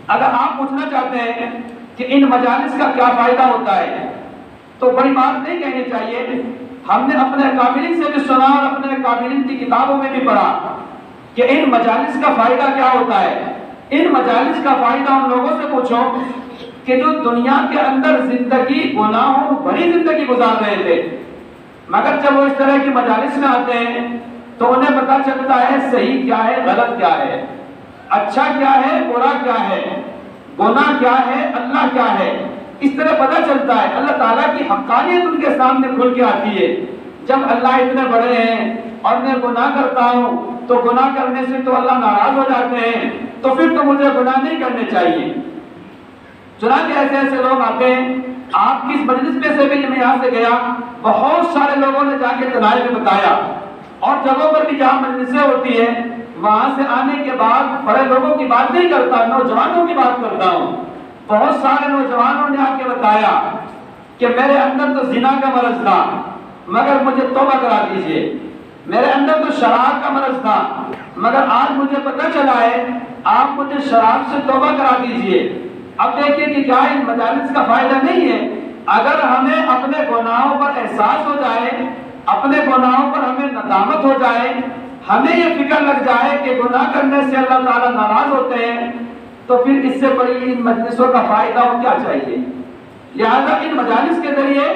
اگر آپ پوچھنا چاہتے ہیں کہ ان مجالس کا کیا فائدہ ہوتا ہے تو بڑی بات نہیں کہنی چاہیے. ہم نے اپنے اکابرین سے بھی سنا اور اپنے اکابرین کی کتابوں میں بھی پڑھا کہ ان مجالس کا فائدہ کیا ہوتا ہے. ان مجالس کا فائدہ ان لوگوں سے پوچھو کہ جو دنیا کے اندر زندگی گناہوں بھری زندگی گزار رہے تھے مگر جب وہ اس طرح کی مجالس میں آتے ہیں تو انہیں پتہ چلتا ہے صحیح کیا ہے غلط کیا ہے, اچھا کیا ہے برا کیا ہے, گناہ کیا ہے اللہ کیا ہے. اس طرح پتہ چلتا ہے. اللہ تعالیٰ کی حقانیت ان کے سامنے کھل کے آتی ہے. جب اللہ اتنے بڑے ہیں اور میں گناہ کرتا ہوں تو گناہ کرنے سے تو اللہ ناراض ہو جاتے ہیں تو پھر تو مجھے گناہ نہیں کرنے چاہیے. چنانچہ ایسے ایسے لوگ آتے ہیں. آپ کس مجلس میں سے بھی میں یہاں سے گیا بہت سارے لوگوں نے جا کے تنائے میں بتایا اور جگہوں پر بھی جہاں مجلسیں ہوتی ہیں وہاں سے آنے کے بعد بڑے لوگوں کی بات نہیں کرتا, نوجوانوں کی بات کرتا ہوں. بہت سارے نوجوانوں نے آ کے بتایا کہ میرے اندر تو زنا کا مرض تھا مگر مجھے توبہ کرا دیجئے. میرے اندر تو شراب کا مرض تھا مگر آج مجھے پتہ چلا ہے آپ مجھے شراب سے توبہ کرا دیجئے. اب دیکھیے کہ کیا ان مجالس کا فائدہ نہیں ہے. اگر ہمیں اپنے گناہوں پر احساس ہو جائے, اپنے گناہوں پر ہمیں ندامت ہو جائے, ہمیں یہ فکر لگ جائے کہ گناہ کرنے سے اللہ تعالیٰ ناراض ہوتے ہیں تو پھر اس سے بڑی ان مجلسوں کا فائدہ ہو کیا چاہیے. لہذا ان مجالس کے ذریعے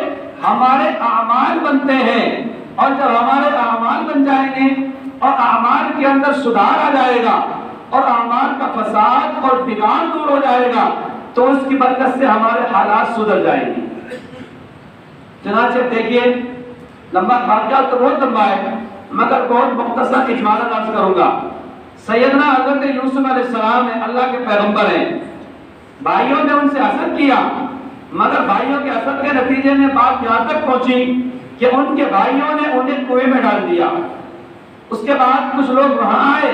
ہمارے اعمال بنتے ہیں اور جب ہمارے اعمال بن جائیں گے اور اعمال کے اندر سدھار آ جائے گا اور اعمال کا فساد اور بگاڑ دور ہو جائے گا تو اس کی برکت سے ہمارے حالات سدھر جائیں گے. چنانچہ دیکھیے لمبا واقعہ تو بہت لمبا ہے مگر بہت مختصر اجمالاً عرض کروں گا. سیدنا حضرت یوسف علیہ السلام ہیں, اللہ کے پیغمبر ہیں. بھائیوں نے ان سے حسد کیا مگر بھائیوں کے حسد کے نتیجے میں بات یہاں تک پہنچی کہ ان کے بھائیوں نے انہیں کنویں میں ڈال دیا. اس کے بعد کچھ لوگ وہاں آئے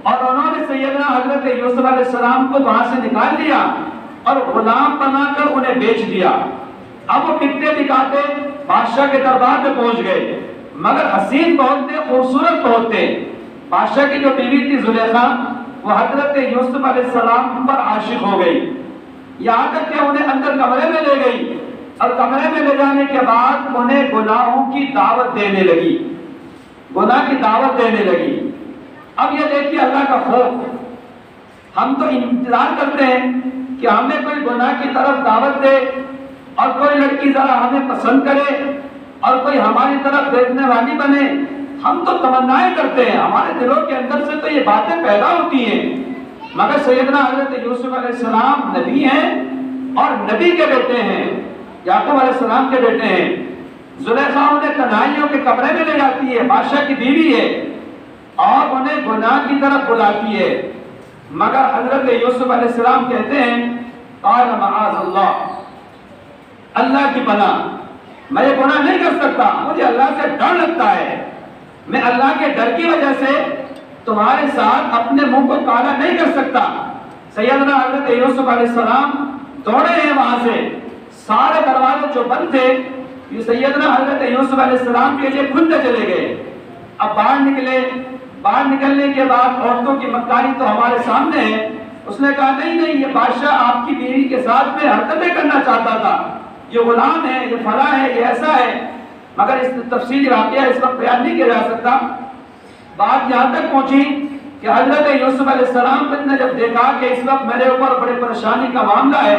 اور انہوں نے سیدنا حضرت یوسف علیہ السلام کو وہاں سے نکال لیا اور غلام بنا کر انہیں بیچ دیا. اب وہ بکتے بکاتے بادشاہ کے دربار میں پہنچ گئے مگر حسین بہت تھے, خوبصورت بہت تھے. بادشاہ کی جو بیوی تھی زلیخا وہ حضرت یوسف علیہ السلام پر عاشق ہو گئی. یہاں تک کہ انہیں اندر کمرے میں لے گئی اور کمرے میں لے جانے کے بعد انہیں گناہوں کی دعوت دینے لگی, گناہ کی دعوت دینے لگی. اب یہ دیکھیے اللہ کا خوف. ہم تو انتظار کرتے ہیں کہ ہمیں کوئی گناہ کی طرف دعوت دے اور کوئی لڑکی ذرا ہمیں پسند کرے اور کوئی ہماری طرف دیکھنے والی بنے. ہم تو تمنائیں کرتے ہیں, ہمارے دلوں کے اندر سے تو یہ باتیں پیدا ہوتی ہیں. مگر سیدنا حضرت یوسف علیہ السلام نبی ہیں اور نبی کے بیٹے ہیں, یعقوب علیہ السلام کے بیٹے ہیں. زلیخا انہیں تنہائیوں کے کمرے میں لے جاتی ہے, بادشاہ کی بیوی ہے اور انہیں گناہ کی طرف بلاتی ہے. مگر حضرت یوسف علیہ السلام کہتے ہیں قال معاذ اللہ, اللہ کی پناہ, میں یہ گناہ نہیں کر سکتا, مجھے اللہ سے ڈر لگتا ہے. میں اللہ کے ڈر کی وجہ سے تمہارے ساتھ اپنے منہ کو کالا نہیں کر سکتا. سیدنا حضرت یوسف علیہ السلام دوڑے ہیں وہاں سے, سارے دروازے جو بند تھے یہ سیدنا حضرت یوسف علیہ السلام کے لیے کھلتے چلے گئے. اب باہر نکلے. باہر نکلنے کے بعد عورتوں کی مکاری تو ہمارے سامنے ہے. اس نے کہا نہیں نہیں، یہ بادشاہ آپ کی بیوی کے ساتھ میں حرکتیں کرنا چاہتا تھا، یہ غلام ہے، یہ فلاں ہے، یہ ایسا ہے. مگر اس تفصیلی واقعہ اس وقت بیان نہیں کیا جا سکتا. بات یہاں تک پہنچی کہ حضرت یوسف علیہ السلام نے جب دیکھا کہ اس وقت میرے اوپر بڑے پریشانی کا معاملہ ہے،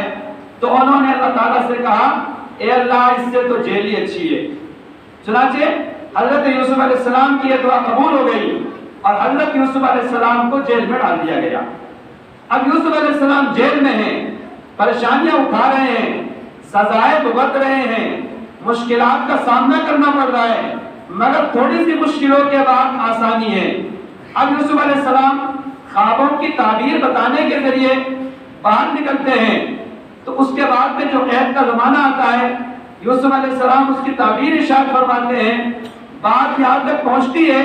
تو انہوں نے اللہ تعالیٰ سے کہا اے اللہ اس سے تو جیل ہی اچھی ہے. چنانچہ حضرت یوسف علیہ السلام کی یہ دعا قبول ہو گئی اور حضرت یوسف علیہ السلام کو جیل میں ڈال دیا گیا. اب یوسف علیہ السلام جیل میں ہیں، پریشانیاں اٹھا رہے ہیں، سزائیں بھگت رہے ہیں، مشکلات کا سامنا کرنا پڑ رہا ہے، مگر تھوڑی سی مشکلوں کے بعد آسانی ہے. اب یوسف علیہ السلام خوابوں کی تعبیر بتانے کے ذریعے باہر نکلتے ہیں. تو اس کے بعد میں جو قید کا زمانہ آتا ہے، یوسف علیہ السلام اس کی تعبیر ارشاد فرماتے ہیں. بات یہاں تک پہنچتی ہے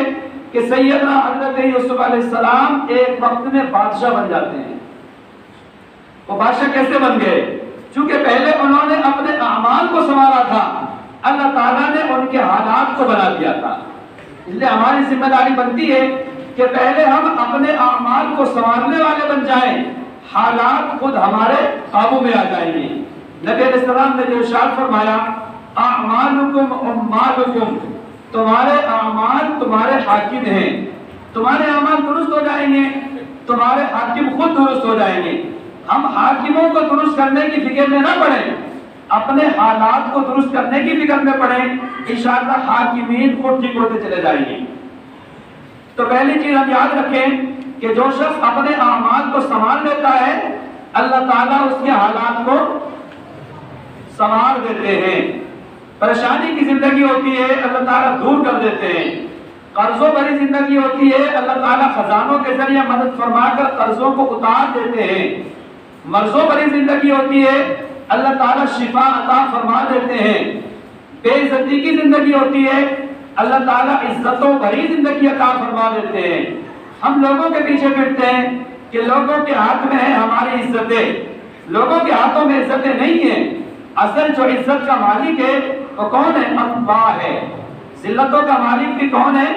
کہ سیدنا حضرت یوسف علیہ السلام ایک وقت میں بادشاہ بن جاتے ہیں. وہ بادشاہ کیسے بن گئے؟ چونکہ پہلے انہوں نے اپنے اعمال کو سنوارا تھا، اللہ تعالیٰ نے ان کے حالات کو بنا دیا تھا. اس لیے ہماری ذمہ داری بنتی ہے کہ پہلے ہم اپنے اعمال کو سنوارنے والے بن جائیں، حالات خود ہمارے قابو میں آ جائیں گے. نبی علیہ السلام نے جو ارشاد فرمایا اعمالکم امالکم، تمہارے اعمال تمہارے حاکم ہیں. تمہارے اعمال درست ہو جائیں گے، تمہارے حاکم خود درست ہو جائیں گے. ہم حاکموں کو درست کرنے کی فکر میں نہ پڑیں، اپنے حالات کو درست کرنے کی فکر میں پڑیں، انشاءاللہ حاکمین خود ٹھیک ہوتے چلے جائیں گے. تو پہلی چیز ہم یاد رکھیں کہ جو شخص اپنے اعمال کو سنبھال لیتا ہے، اللہ تعالیٰ اس کے حالات کو سنوار دیتے ہیں. پریشانی کی زندگی ہوتی ہے، اللہ تعالیٰ دور کر دیتے ہیں. قرضوں بھری زندگی ہوتی ہے، اللہ تعالیٰ خزانوں کے ذریعے مدد فرما کر قرضوں کو اتار دیتے ہیں. مرضوں بھری زندگی ہوتی ہے، اللہ تعالیٰ شفا عطا فرما دیتے ہیں. بے عزتی کی زندگی ہوتی ہے، اللہ تعالیٰ عزتوں بھری زندگی عطا فرما دیتے ہیں. ہم لوگوں کے پیچھے پھرتے ہیں کہ لوگوں کے ہاتھ میں ہے ہماری عزتیں، لوگوں کے ہاتھوں میں عزتیں نہیں ہیں. اصل جو عزت کا مالک ہے وہ کون ہے؟ اللہ ہے. ذلتوں کا مالک بھی کون ہے؟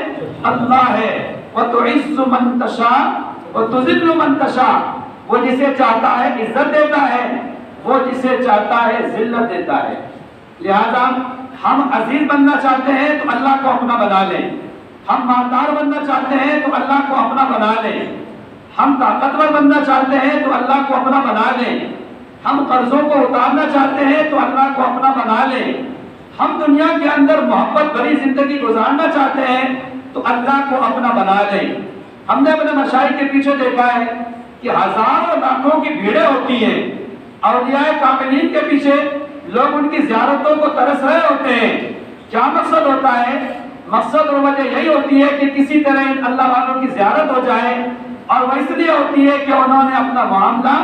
اللہ ہے. وَتُعِزُّ مَن تَشَاءُ وَتُذِلُّ مَن تَشَاءُ، وہ جسے چاہتا ہے عزت دیتا ہے، وہ جسے چاہتا ہے ذلت دیتا ہے. لہذا ہم عزیز بننا چاہتے ہیں تو اللہ کو اپنا بنا لیں، ہم مالدار بننا چاہتے ہیں تو اللہ کو اپنا بنا لیں، ہم طاقتور بننا چاہتے ہیں تو اللہ کو اپنا بنا لیں، ہم قرضوں کو اتارنا چاہتے ہیں تو اللہ کو اپنا بنا لیں، ہم دنیا کے اندر محبت بھری زندگی گزارنا چاہتے ہیں تو اللہ کو اپنا بنا لیں. ہم نے اپنے مشائخ کے پیچھے دیکھا ہے کہ ہزاروں لاکھوں کی بھیڑیں ہوتی ہیں، اولیاء کاملین کے پیچھے لوگ ان کی زیارتوں کو ترس رہے ہوتے ہیں. کیا مقصد ہوتا ہے؟ مقصد اور وجہ یہی ہوتی ہے کہ کسی طرح ان اللہ والوں کی زیارت ہو جائے، اور وہ اس لیے ہوتی ہے کہ انہوں نے اپنا معاملہ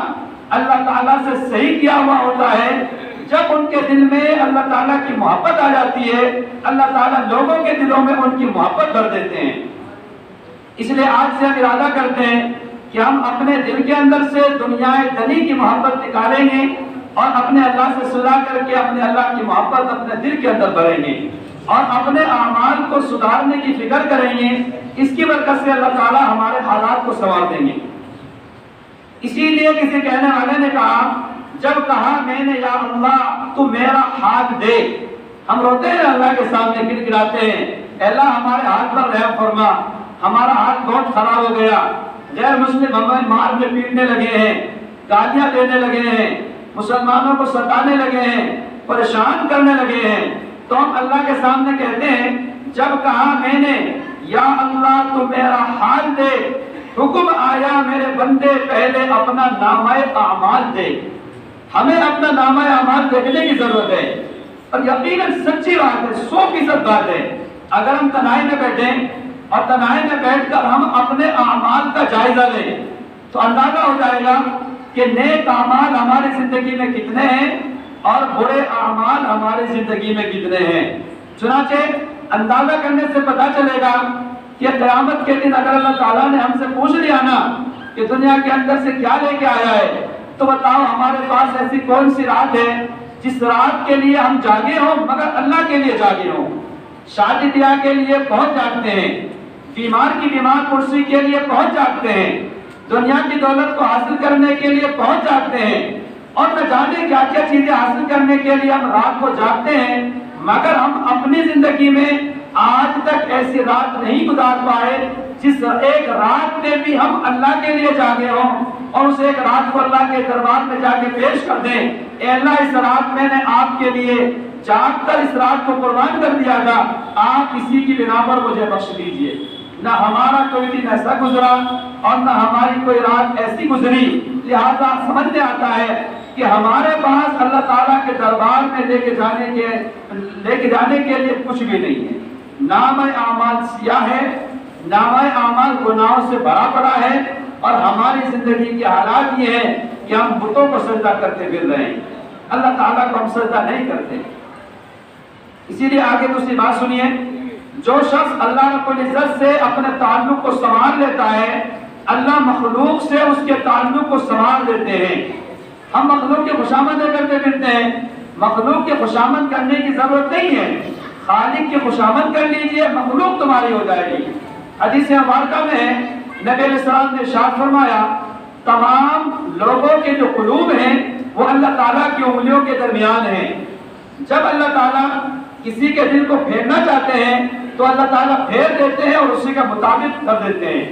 اللہ تعالیٰ سے صحیح کیا ہوا ہوتا ہے. جب ان کے دل میں اللہ تعالیٰ کی محبت آ جاتی ہے، اللہ تعالیٰ لوگوں کے دلوں میں ان کی محبت بھر دیتے ہیں. اس لیے آج سے ہم ارادہ کرتے ہیں کہ ہم اپنے دل کے اندر سے دنیا دنی کی محبت نکالیں گے اور اپنے اللہ سے صلح کر کے اپنے اللہ کی محبت اپنے دل کے اندر بھریں گے اور اپنے اعمال کو سدھارنے کی فکر کریں گے. اس کی برکت سے اللہ تعالیٰ ہمارے حالات کو سنوار دیں گے. اسی لیے کسی کہنے والے نے کہا، جب کہا میں نے یا اللہ تو میرا ہاتھ دے. ہم روتے ہیں اللہ کے سامنے، گر گراتے ہیں، اے اللہ ہمارے ہاتھ پر رحم فرما، ہمارا ہاتھ بہت خراب ہو گیا، غیر مسلم ہمیں مارنے پیٹنے لگے ہیں، گالیاں دینے لگے ہیں، مسلمانوں کو ستانے لگے ہیں، پریشان کرنے لگے ہیں. تو ہم اللہ کے سامنے کہتے ہیں جب کہا میں نے یا اللہ تو میرا ہاتھ دے، حکم آیا میرے بندے پہلے اپنا نامہ اعمال دے. ہمیں اپنا نامہ اعمال دیکھنے کی ضرورت ہے، اور یقیناً سچی بات ہے، 100% بات ہے. اگر ہم تنہائی میں بیٹھیں اور تنہائی میں بیٹھ کر ہم اپنے اعمال کا جائزہ لیں تو اندازہ ہو جائے گا کہ نیک اعمال ہماری زندگی میں کتنے ہیں اور برے اعمال ہماری زندگی میں کتنے ہیں. چنانچہ اندازہ کرنے سے پتہ چلے گا کہ قیامت کے دن اگر اللہ تعالیٰ نے ہم سے پوچھ لیا نا کہ دنیا کے اندر سے کیا لے کے آیا ہے، تو بتاؤ ہمارے پاس ایسی کون سی رات ہے جس رات کے لیے ہم جاگے ہوں مگر اللہ کے لیے جاگے ہوں، شادی بیاہ کے لیے پہنچ جاتے ہیں، بیمار کی بیمار کرسی کے لیے پہنچ جاتے ہیں، دنیا کی دولت کو حاصل کرنے کے لیے پہنچ جاتے ہیں، اور نہ جانے کیا کیا چیزیں حاصل کرنے کے لیے ہم رات کو جاگتے ہیں، مگر ہم اپنی زندگی میں آج تک ایسی رات نہیں گزار پائے جس ایک رات میں بھی ہم اللہ کے لیے جاگے ہوں اور اس ایک رات کو اللہ کے دربار میں جا کے پیش کر دیں، اے اللہ اس رات میں نے آپ کے لیے جاگ کر اس رات کو قربان کر دیا تھا، آپ اسی کی بنا پر مجھے بخش دیجئے۔ نہ ہمارا کوئی دن ایسا گزرا اور نہ ہماری کوئی رات ایسی گزری، لہذا سمجھ میں آتا ہے کہ ہمارے پاس اللہ تعالیٰ کے دربار میں لے کے جانے کے لیے کچھ بھی نہیں ہے۔ نام اعمال سیاہ ہے، نام اعمال گناہوں سے بھرا پڑا ہے، اور ہماری زندگی کے حالات یہ ہیں کہ ہم بتوں کو سجدہ کرتے پھر رہے ہیں، اللہ تعالیٰ کو ہم سجدہ نہیں کرتے۔ اسی لیے آگے دوسری بات سنیے، جو شخص اللہ رب العزت سے اپنے تعلق کو سنوار لیتا ہے، اللہ مخلوق سے اس کے تعلق کو سنوار دیتے ہیں۔ ہم مخلوق کی خوشامدیں کرتے پھرتے ہیں، مخلوق کی خوشامد کرنے کی ضرورت نہیں ہے، خالق کی خوشامد کر لیجئے، مخلوق تمہاری ہو جائے گی۔ حدیث مبارکہ میں نبی علیہ السلام نے ارشاد فرمایا، تمام لوگوں کے جو قلوب ہیں وہ اللہ تعالیٰ کی انگلیوں کے درمیان ہیں، جب اللہ تعالیٰ کسی کے دل کو پھیرنا چاہتے ہیں تو اللہ تعالیٰ پھیر دیتے ہیں اور اسی کا مطابق کر دیتے ہیں۔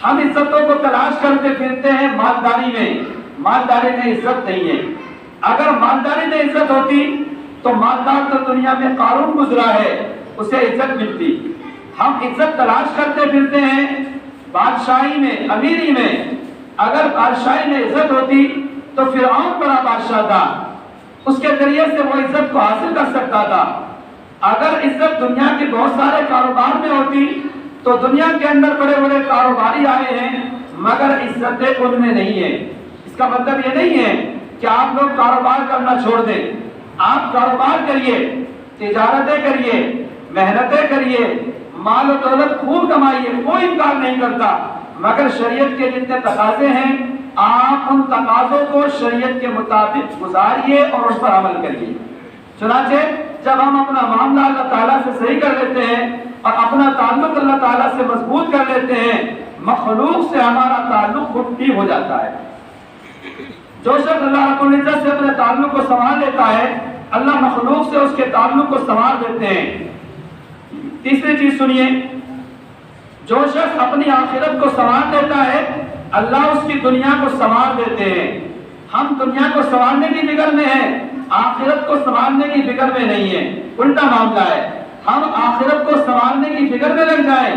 ہم عزتوں کو تلاش کرتے پھرتے ہیں مالداری میں، مالداری میں عزت نہیں ہے۔ اگر مالداری میں عزت ہوتی تو مالدار تو دنیا میں قارون گزرا ہے، اسے عزت ملتی۔ ہم عزت تلاش کرتے پھرتے ہیں بادشاہی میں، امیری میں۔ اگر بادشاہی میں عزت ہوتی تو فرعون بڑا بادشاہ تھا، اس کے ذریعے سے وہ عزت کو حاصل کر سکتا تھا۔ اگر عزت دنیا کے بہت سارے کاروبار میں ہوتی تو دنیا کے اندر بڑے بڑے کاروباری آئے ہیں مگر عزتیں ان میں نہیں ہے۔ اس کا مطلب یہ نہیں ہے کہ آپ لوگ کاروبار کرنا چھوڑ دیں، آپ کاروبار کریے، تجارتیں کریے، محنتیں کریے، مال و دولت خوب کمائیے، کوئی انکار نہیں کرتا، مگر شریعت کے جتنے تقاضے ہیں آپ ان تقاضوں کو شریعت کے مطابق گزاریے اور اس پر عمل کریے۔ چنانچہ جب ہم اپنا معاملہ اللہ تعالیٰ سے صحیح کر لیتے ہیں اور اپنا تعلق اللہ تعالیٰ سے مضبوط کر لیتے ہیں، مخلوق سے ہمارا تعلق خود ٹھیک ہو جاتا ہے۔ جو شخص اللہ رب العزت سے اپنے تعلق کو سنوار لیتا ہے، اللہ مخلوق سے اس کے تعلق کو سنوار دیتے ہیں۔ تیسری چیز سنیے، جو شخص اپنی آخرت کو سنوار دیتا ہے اللہ اس کی دنیا کو سنوار دیتے ہیں۔ ہم دنیا کو سنوارنے کی فکر میں ہیں، آخرت کو سنوارنے کی فکر میں نہیں ہے، الٹا معاملہ ہے۔ ہم آخرت کو سنوارنے کی فکر میں لگ جائیں،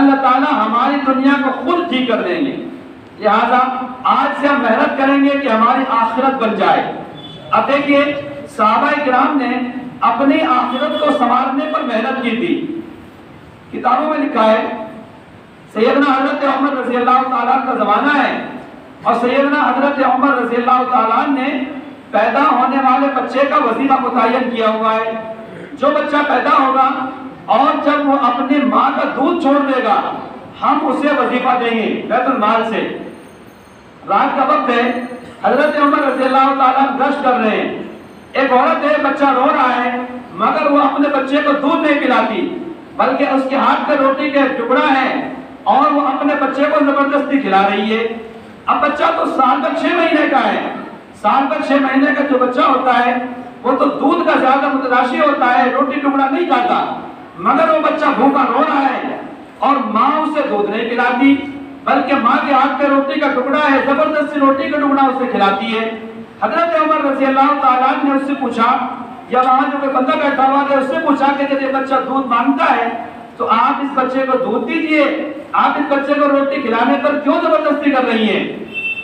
اللہ تعالیٰ ہماری دنیا کو خود ٹھیک کر دیں گے۔ لہذا آج سے ہم محنت کریں گے کہ ہماری آخرت بن جائے۔ اب دیکھیے صحابہ کرام نے اپنی آخرت کو سنوارنے پر محنت کی تھی۔ کتابوں میں لکھا ہے سیدنا حضرت عمر رضی اللہ تعالیٰ کا زمانہ ہے اور سیدنا حضرت عمر رضی اللہ تعالیٰ نے پیدا ہونے والے بچے کا وظیفہ متعین کیا ہوا ہے۔ جو بچہ پیدا ہوگا اور جب وہ اپنی ماں کا دودھ چھوڑ دے گا ہم اسے وظیفہ دیں گے بیت المال سے۔ رات کا وقت ہے، حضرت عمر رضی اللہ تعالیٰ گشت کر رہے ہیں، ایک عورت ہے، بچہ رو رہا ہے مگر وہ اپنے بچے کو دودھ نہیں پلاتی بلکہ اس کے ہاتھ میں روٹی کا ٹکڑا ہے اور وہ اپنے بچے کو زبردستی کھلا رہی ہے۔ اب بچہ تو سال تک 6 مہینے کا ہے، سال تک 6 مہینے کا جو بچہ ہوتا ہے وہ تو دودھ کا زیادہ متلاشی ہوتا ہے، روٹی ٹکڑا نہیں کھاتا، مگر وہ بچہ بھوکا رو رہا ہے اور ماں اسے دودھ نہیں پلاتی بلکہ ماں کے ہاتھ میں روٹی کا ٹکڑا ہے، زبردستی روٹی کا ٹکڑا اسے کھلاتی ہے۔ حضرت عمر رضی اللہ تعالیٰ نے اس سے پوچھا، یا وہاں جو کوئی بندہ بیٹھا ہوا تھا اس سے پوچھا کہ جب یہ بچہ دودھ مانگتا ہے تو آپ اس بچے کو دودھ دیجئے، آپ اس بچے کو روٹی کھلانے پر کیوں زبردستی کر رہی ہیں؟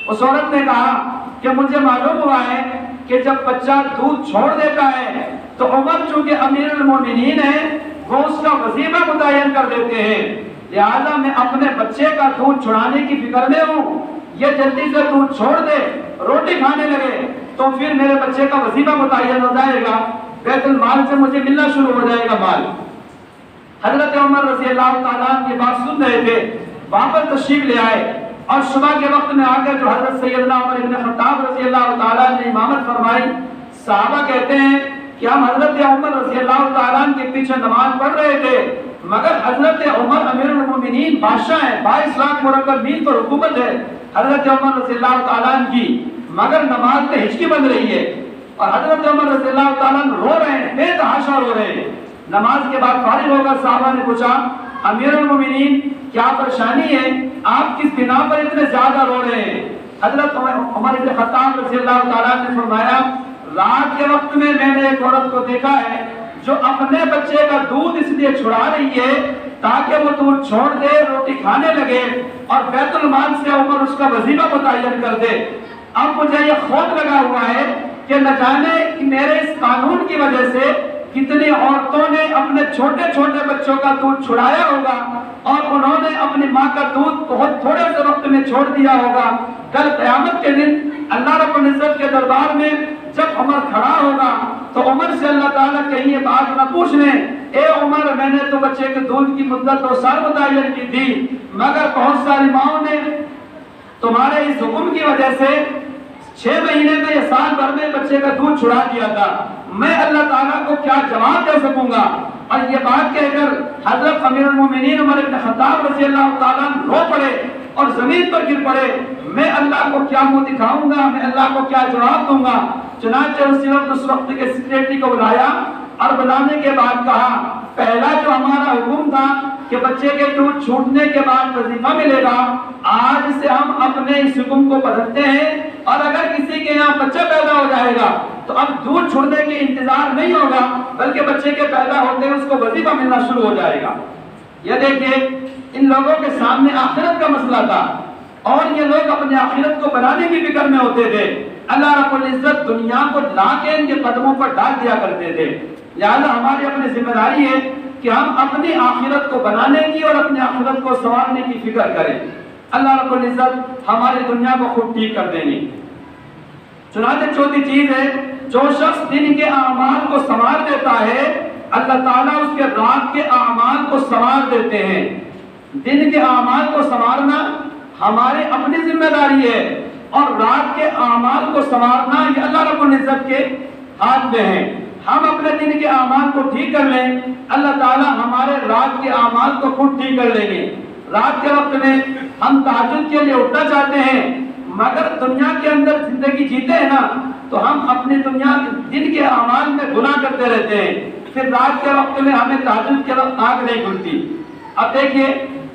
اس عورت نے کہا کہ مجھے معلوم ہوا ہے کہ جب بچہ دودھ چھوڑ دیتا ہے تو عمر چونکہ امیر المومنین ہے وہ اس کا وظیفہ متعین کر دیتے ہیں، لہذا میں اپنے بچے کا دودھ چھڑانے کی فکر میں ہوں، یہ جلدی سے دودھ چھوڑ دے، روٹی کھانے لگے تو پھر میرے بچے کا وظیفہ متعین ہو جائے گا، بیت المال سے مجھے ملنا شروع ہو جائے گا مال۔ حضرت عمر رضی اللہ تعالیٰ کی بات سن رہے تھے، واپس تشریف لے آئے اور صبح کے وقت میں آ کر جو حضرت سیدنا عمر بن خطاب رضی اللہ تعالیٰ نے امامت فرمائی، صحابہ کہتے ہیں کہ ہم حضرت عمر رضی اللہ تعالیٰ عنہ کے پیچھے نماز پڑھ رہے تھے، مگر حضرت عمر امیر المومنین بادشاہ ہیں، 22 لاکھ مرکبین پر حکومت ہے حضرت عمر رضی اللہ تعالیٰ عنہ کی، مگر نماز میں ہچکی بن رہی ہے اور حضرت عمر رضی اللہ تعالیٰ عنہ رو رہے ہیں، بے تحاشا رو رہے ہیں۔ نماز کے بعد فارغ ہو کر صحابہ نے پوچھا امیر المومنین کیا پریشانی ہے، آپ کس بنا پر اتنے زیادہ رو رہے ہیں؟ حضرت عمر بن خطاب رضی اللہ تعالیٰ نے فرمایا رات کے وقت میں نے ایک عورت کو دیکھا ہے جو اپنے بچے کا دودھ اس لیے چھڑا رہی ہے تاکہ وہ دودھ چھوڑ دے، روٹی کھانے لگے اور بیت المال سے عمر اس کا وظیفہ متعین کر دے۔ اب مجھے یہ خوف لگا ہوا ہے کہ نہ جانے کہ میرے اس قانون کی وجہ سے کتنی عورتوں نے اپنے چھوٹے چھوٹے بچوں کا دودھ چھڑایا ہوگا اور انہوں نے اپنی ماں کا دودھ بہت تھوڑے سے وقت میں چھوڑ دیا ہوگا۔ کل قیامت کے دن اللہ رب العزت کے دربار میں جب عمر کھڑا ہوگا تو عمر سے اللہ تعالیٰ کہیں یہ بات نہ پوچھ لیں، اے عمر میں نے تو بچے کے دودھ کی مدت 2 سال متعین کی تھی، مگر بہت ساری ماؤں نے تمہارے اس حکم کی وجہ سے 6 مہینے میں یا سال بھر میں بچے کا دودھ چھڑا دیا تھا، میں اللہ تعالیٰ کو کیا جواب دے سکوں گا؟ اور یہ بات کہہ کر حضرت امیر المومنین عمر بن خطاب رضی اللہ تعالیٰ رو پڑے اور زمین پر گر پڑے، میں اللہ کو کیا منہ دکھاؤں گا، میں اللہ کو کیا جواب دوں گا؟ چنانچہ اس وقت کے سیکریٹری کو بلایا اور بلانے کے بعد کہا پہلا جو ہمارا حکم تھا کہ بچے کے دودھ چھوٹنے کے بعد وظیفہ ملے گا، آج سے ہم اپنے اس حکم کو بدلتے ہیں اور اگر کسی کے یہاں بچہ پیدا ہو جائے گا تو اب دودھ چھوڑنے کے انتظار نہیں ہوگا بلکہ بچے کے پیدا ہوتے ہیں اس کو وظیفہ ملنا شروع ہو جائے گا۔ یہ دیکھیے ان لوگوں کے سامنے آخرت کا مسئلہ تھا اور یہ لوگ اپنے آخرت کو بنانے کی فکر میں ہوتے تھے، اللہ رب العزت دنیا کو لا کے ان کے قدموں پر ڈال دیا کرتے تھے۔ لہذا ہماری اپنی ذمہ داری ہے کہ ہم اپنی آخرت کو بنانے کی اور اپنی آخرت کو سنوارنے کی فکر کریں، اللہ رب العزت ہماری دنیا کو خود ٹھیک کر دیں گے۔ چنانچہ چوتھی چیز ہے جو شخص دن کے اعمال کو سنوار دیتا ہے اللہ تعالیٰ اس کے رات کے اعمال کو سنوار دیتے ہیں۔ دن کے اعمال کو سنوارنا ہماری اپنی ذمہ داری ہے اور رات کے اعمال کو سنوارنا یہ اللہ رب العزت کے ہاتھ میں ہے۔ ہم اپنے دن کے اعمال کو ٹھیک کر لیں، اللہ تعالیٰ ہمارے رات کے اعمال کو خود ٹھیک کر لیں گے۔ رات کے وقت میں ہم تہجد کے لیے اٹھنا چاہتے ہیں مگر دنیا کے اندر زندگی جیتے ہیں نا تو ہم اپنی دن کے اعمال میں گناہ کرتے رہتے ہیں، پھر رات کے وقت میں ہمیں تہجد کے وقت آنکھ نہیں کھلتی۔ اب دیکھیے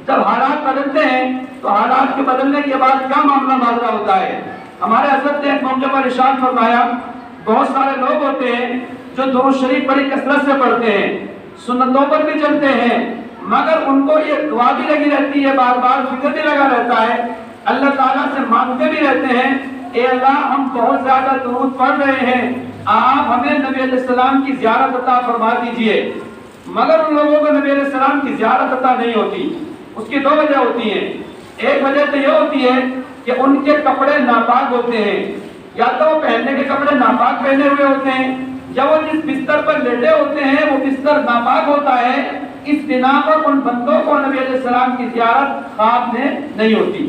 جب حالات بدلتے ہیں تو حالات کے بدلنے کے بعد کیا معاملہ معاملہ ہوتا ہے۔ ہمارے حضرت نے ایک موقع پر ارشاد فرمایا بہت سارے لوگ ہوتے ہیں جو درود شریف بڑی کثرت سے پڑھتے ہیں، سنتوں پر بھی چلتے ہیں، مگر ان کو یہ دعا بھی لگی رہتی ہے، بار بار فکر بھی لگا رہتا ہے، اللہ تعالیٰ سے مانگتے بھی رہتے ہیں اے اللہ ہم بہت زیادہ درود پڑھ رہے ہیں، آپ ہمیں نبی علیہ السلام کی زیارت عطا فرما دیجئے، مگر ان لوگوں کو نبی علیہ السلام کی زیارت عطا نہیں ہوتی۔ اس کی 2 وجہ ہوتی ہیں۔ ایک وجہ تو یہ ہوتی ہے کہ ان کے کپڑے ناپاک ہوتے ہیں، یا تو وہ پہننے کے کپڑے ناپاک پہنے ہوئے ہوتے ہیں یا وہ جس بستر پر لیٹے ہوتے ہیں وہ بستر ناپاک ہوتا ہے، اس بنا پر ان بندوں کو نبی علیہ السلام کی زیارت خواب میں نہیں ہوتی۔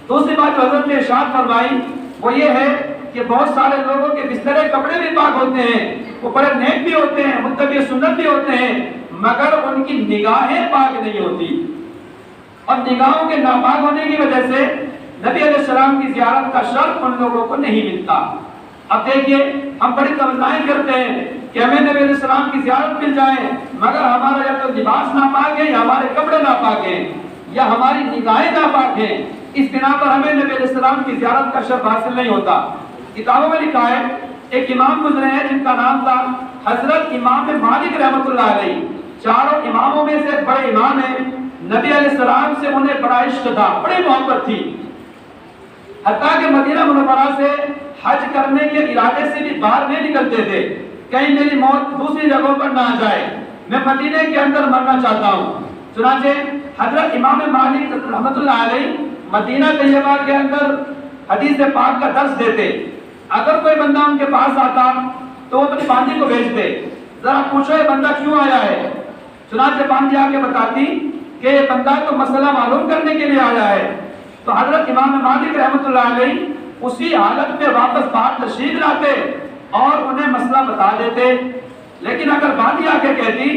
دوسری بات جو حضرت نے ارشاد فرمائی وہ یہ ہے کہ بہت سارے لوگوں کے بستر کپڑے بھی پاک ہوتے ہیں، وہ بڑے نیک بھی ہوتے ہیں، متبع سنت بھی ہوتے ہیں، مگر ان کی نگاہیں پاک نہیں ہوتی اور نگاہوں کے ناپاک ہونے کی وجہ سے نبی علیہ السلام کی زیارت کا شرف ان لوگوں کو نہیں ملتا۔ اب دیکھیے ہم بڑی تمنائیں کرتے ہیں کہ ہمیں نبی علیہ السلام کی زیارت مل جائے، مگر ہمارا یا تو لباس ناپاک ہے یا ہمارے کپڑے ناپاک ہیں یا ہماری نگاہیں ناپاک ہیں، اس بنا پر ہمیں نبی علیہ السلام کی زیارت کا شرف حاصل نہیں ہوتا۔ کتابوں میں لکھا ہے ایک امام گزرے ہیں جن کا نام تھا حضرت امام مالک رحمۃ اللہ علیہ، 4 اماموں میں سے ایک بڑے امام ہیں، نبی علیہ السلام سے انہیں بڑا عشق تھا، بڑی محبت تھی، حتیٰ کہ مدینہ منورہ سے حج کرنے کے ارادے سے بھی باہر نہیں نکلتے تھے، کہیں میری موت دوسری جگہوں پر نہ آ جائے، میں مدینہ کے اندر مرنا چاہتا ہوں۔ چنانچہ حضرت امام مالک رحمۃ اللہ علیہ مدینہ طیبہ کے اندر حدیث پاک کا درس دیتے، اگر کوئی بندہ ان کے پاس آتا تو وہ اپنی باندھی کو بھیجتے، ذرا پوچھو یہ بندہ کیوں آیا ہے؟ چنانچہ باندھی آ کے بتاتی کہ یہ بندہ تو مسئلہ معلوم کرنے کے لیے آیا ہے، تو حضرت امام مالک رحمۃ اللہ علیہ اسی حالت میں واپس باہر تشریف لاتے اور انہیں مسئلہ بتا دیتے. لیکن اگر بات آ کے کہتی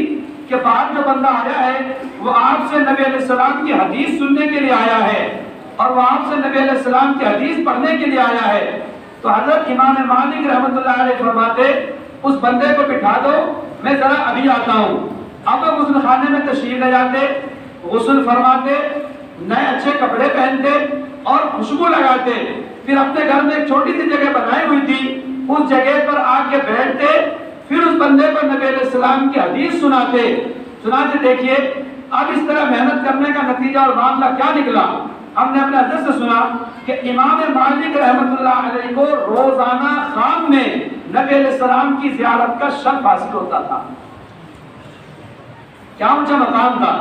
کہ باہر جو بندہ آیا ہے وہ آپ سے نبی علیہ السلام کی حدیث سننے کے لیے آیا ہے اور وہ آپ سے نبی علیہ السلام کی حدیث پڑھنے کے لیے آیا ہے، تو حضرت امام مالک رحمۃ اللہ علیہ فرماتے اس بندے کو بٹھا دو، میں ذرا ابھی آتا ہوں. اب وہ غسل خانے میں تشریف لے جاتے، غسل فرماتے، نئے اچھے کپڑے پہنتے اور خوشبو لگاتے. پھر اپنے گھر میں ایک چھوٹی سی جگہ بنائی ہوئی تھی، اس جگہ پر آ کے بیٹھتے، پھر اس بندے کو نبی علیہ السلام کی حدیث سناتے. دیکھیے اب اس طرح محنت کرنے کا نتیجہ اور معاملہ کیا نکلا. ہم نے اپنے حضرت سے سنا کہ امام مالک رحمۃ اللہ علیہ کو روزانہ شام میں نبی علیہ السلام کی زیارت کا شرف حاصل ہوتا تھا. کیا اونچا مقام تھا،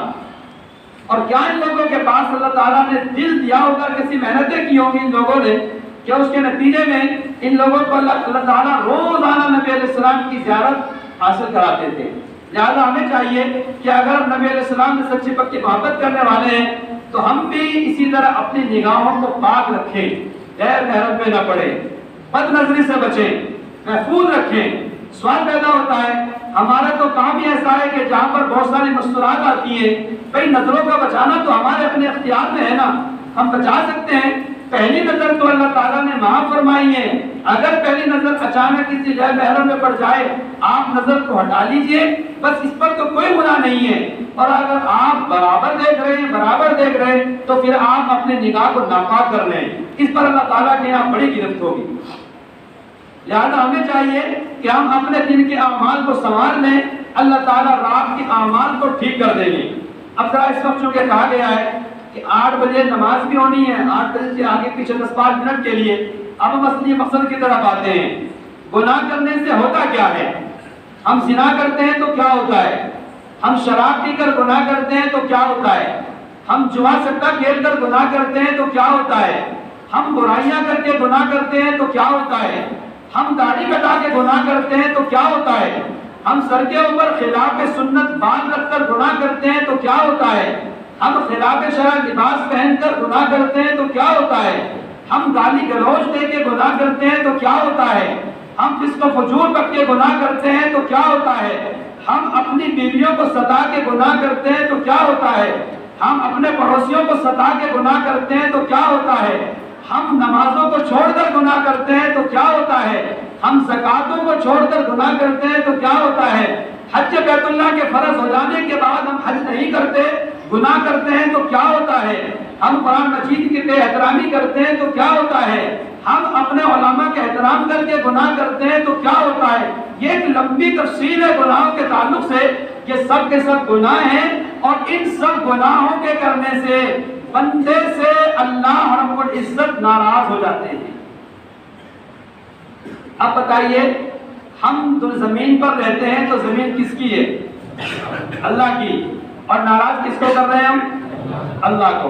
اور کیا ان لوگوں کے پاس اللہ تعالیٰ نے دل دیا ہوگا، کیسی محنتیں کی ہوں گی ان لوگوں نے کہ اس کے نتیجے میں ان لوگوں کو اللہ تعالیٰ روزانہ نبی علیہ السلام کی زیارت حاصل کراتے تھے. لہٰذا ہمیں چاہیے کہ اگر ہم نبی علیہ السلام سے سچی پکی محبت کرنے والے ہیں تو ہم بھی اسی طرح اپنی نگاہوں کو پاک رکھیں، غیر محرم پہ نہ پڑے، بد نظری سے بچیں، محفوظ رکھیں. سوال پیدا ہوتا ہے ہمارا تو کام ہی ایسا ہے کہ جہاں پر بہت ساری مستورات آتی ہیں، کئی نظروں کا بچانا تو ہمارے اپنے اختیار میں ہے نا، ہم بچا سکتے ہیں. پہلی نظر تو اللہ تعالیٰ نے معاف فرمائی ہے. اگر پہلی نظر اچانک کسی غیر محرم میں پڑ جائے آپ نظر کو ہٹا لیجئے، بس اس پر تو کوئی گناہ نہیں ہے. اور اگر آپ برابر دیکھ رہے ہیں تو پھر آپ اپنے نگاہ کو ناپاک کر لیں، اس پر اللہ تعالیٰ کے یہاں بڑی گرفت ہوگی. لہذا ہمیں چاہیے کہ ہم اپنے دن کے اعمال کو سنوار لیں، اللہ تعالیٰ رات کے اعمال کو ٹھیک کر دیں گے. اب ذرا اس وقت چونکہ کہا گیا ہے کہ 8 بجے نماز بھی ہونی ہے، 8 بجے سے آگے پیچھے 10-5 منٹ کے لیے. اب ہم اصلی مقصد کی طرف آتے ہیں. گناہ کرنے سے ہوتا کیا ہے؟ ہم زنا کرتے ہیں تو کیا ہوتا ہے؟ ہم شراب پی کر گناہ کرتے ہیں تو کیا ہوتا ہے؟ ہم جوا سٹا کھیل کر گناہ کرتے ہیں تو کیا ہوتا ہے؟ ہم برائیاں کر کے گناہ کرتے ہیں تو کیا ہوتا ہے؟ ہم داڑھی کٹا کے گناہ کرتے ہیں تو کیا ہوتا ہے؟ ہم سر کے اوپر خلاف سنت بال رکھ کر گناہ کرتے ہیں تو کیا ہوتا ہے؟ ہم خلاف شرع لباس پہن کر گناہ کرتے ہیں تو کیا ہوتا ہے؟ ہم گالی گلوچ دے کے گناہ کرتے ہیں تو کیا ہوتا ہے؟ ہم فسق و فجور بک کے گناہ کرتے ہیں تو کیا ہوتا ہے؟ ہم اپنی بیویوں کو ستا کے گناہ کرتے ہیں تو کیا ہوتا ہے؟ ہم اپنے پڑوسیوں کو ستا کے گناہ کرتے ہیں تو کیا ہوتا ہے؟ ہم نمازوں کو چھوڑ کر گناہ کرتے ہیں تو کیا ہوتا ہے؟ ہم زکاتوں کو چھوڑ کر گناہ کرتے ہیں تو کیا ہوتا ہے؟ حج بیت اللہ کے فرض ہو جانے کے بعد ہم حج نہیں کرتے، گناہ کرتے ہیں تو کیا ہوتا ہے؟ ہم قرآن مجید کی بے احترامی کرتے ہیں تو کیا ہوتا ہے؟ ہم اپنے علماء کے احترام کر کے گناہ کرتے ہیں تو کیا ہوتا ہے؟ یہ ایک لمبی تفصیل ہے گناہوں کے تعلق سے. یہ سب کے سب گناہ ہیں، اور ان سب گناہوں کے کرنے سے بندے سے اللہ رب العزت ناراض ہو جاتے ہیں. اب بتائیے ہم تو زمین پر رہتے ہیں تو زمین کس کی ہے؟ اللہ کی. اور ناراض کس کو کر رہے ہیں ہم؟ اللہ کو.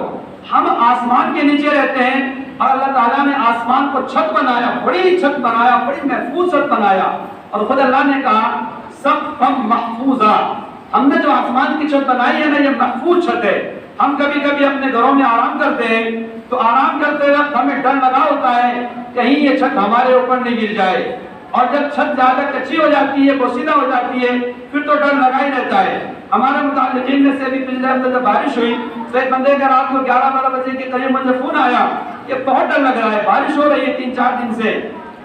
ہم آسمان کے نیچے رہتے ہیں اور اللہ تعالیٰ نے آسمان کو چھت بنایا، بڑی چھت بنایا، بڑی محفوظ چھت بنایا، اور خود اللہ نے کہا سقفا محفوظا. ہم نے جو آسمان کی چھت بنائی ہے نا، یہ محفوظ چھت ہے. ہم کبھی کبھی اپنے گھروں میں آرام کرتے ہیں تو آرام کرتے وقت ہمیں ڈر لگا ہوتا ہے کہیں یہ چھت ہمارے اوپر نہیں گر جائے. اور جب چھت زیادہ کچی ہو جاتی ہے، بوسیدہ ہو جاتی ہے، پھر تو ڈر لگا ہی رہتا ہے. ہمارے متعلقین میں سے بھی پچھلے ہفتے جب بارش ہوئی تو ایک بندے کا رات کو 11-12 بجے کے قریب مجھے فون آیا کہ بہت ڈر لگ رہا ہے، بارش ہو رہی ہے 3-4 دن سے،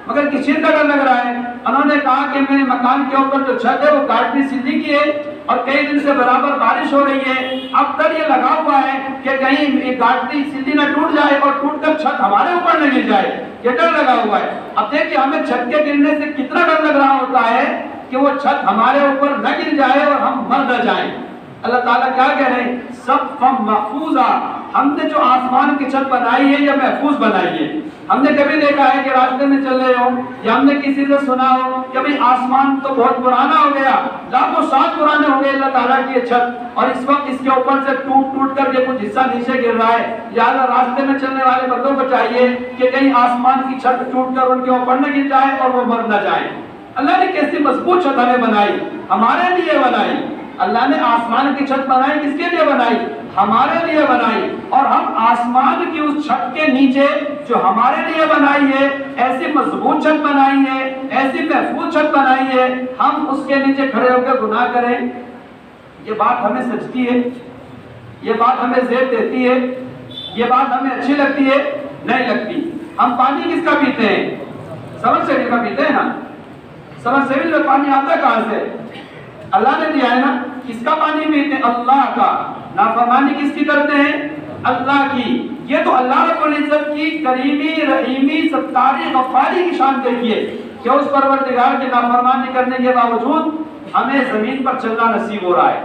مگر کس چیز کا ڈر لگ رہا ہے؟ انہوں نے کہا کہ میرے مکان کے اوپر جو چھت ہے وہ کاٹنی سیدھی کی ہے اور کئی دن سے برابر بارش ہو رہی ہے. اب ڈر یہ لگا ہوا ہے کہ کہیں یہ گاٹی سیدھی نہ ٹوٹ جائے اور ٹوٹ کر چھت ہمارے اوپر نہ گر جائے. یہ ڈر لگا ہوا ہے. اب دیکھیں ہمیں چھت کے گرنے سے کتنا ڈر لگ رہا ہوتا ہے کہ وہ چھت ہمارے اوپر نہ گر جائے اور ہم مر نہ جائیں. اللہ تعالیٰ کیا کہہ رہے ہیں؟ سقفا محفوظا. ہم نے جو آسمان کی چھت بنائی ہے یہ محفوظ بنائی ہے. ہم نے کبھی دیکھا ہے کہ راستے میں چل رہے ہو یا ہم نے کسی سے سنا ہو کہ بھئی آسمان تو بہت پرانا ہو گیا، لاکھوں سال پرانے ہو گئے اللہ تعالیٰ کی یہ چھت، اور اس وقت اس کے اوپر سے ٹوٹ کر کے کچھ حصہ نیچے گر رہا ہے. لہٰذا راستے میں چلنے والے بندوں کو چاہیے کہ کہیں آسمان کی چھت ٹوٹ کر ان کے اوپر نہ گر جائے اور وہ مر نہ جائیں. اللہ نے کیسی مضبوط چھت ہمیں بنائی، ہمارے لیے بنائی. اللہ نے آسمان کی چھت بنائی، کس کے لیے بنائی؟ ہمارے لیے بنائی. اور ہم آسمان کی اس چھت کے نیچے جو ہمارے لیے بنائی ہے، ایسی مضبوط چھت بنائی ہے، ایسی محفوظ چھت بنائی ہے ہم اس کے نیچے کھڑے ہو کے گناہ کریں؟ یہ بات ہمیں سچتی ہے؟ یہ بات ہمیں زیب دیتی ہے؟ یہ بات ہمیں اچھی لگتی ہے؟ نہیں لگتی۔ ہم پانی کس کا پیتے ہیں؟ سمر سیبل کا پیتے ہیں نا۔ سمر سیبل میں پانی آتا کہاں سے؟ اللہ نے دیا ہے نا۔ کس کا پانی پیتے ہیں؟ اللہ کا۔ نافرمانی کس کی کرتے ہیں؟ اللہ کی۔ یہ تو اللہ رب العزت کی کریمی رحیمی ستاری غفاری کی شان دیکھیے کہ اس پروردگار کی نافرمانی کرنے کے باوجود ہمیں زمین پر چلنا نصیب ہو رہا ہے،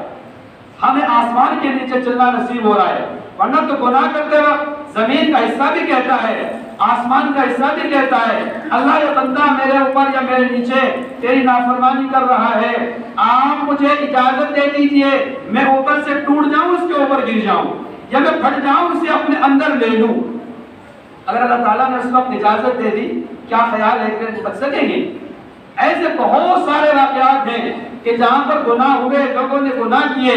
ہمیں آسمان کے نیچے چلنا نصیب ہو رہا ہے، ورنہ تو گناہ کرتے وقت زمین کا حصہ بھی کہتا ہے، آسمان کا حصہ بھی کہتا ہے اللہ یہ بندہ میرے اوپر یا میرے نیچے تیری نافرمانی کر رہا ہے، آپ مجھے اجازت دے دیجئے میں اوپر سے ٹوٹ جاؤں، اس کے اوپر گر جاؤں، یا میں پھٹ جاؤں اسے اپنے اندر لے لوں۔ اگر اللہ تعالیٰ نے اس وقت اجازت دے دی، کیا خیال ہے کہ بچ سکیں گے؟ ایسے بہت سارے واقعات ہیں کہ جہاں پر گناہ ہوئے، لوگوں نے گناہ کیے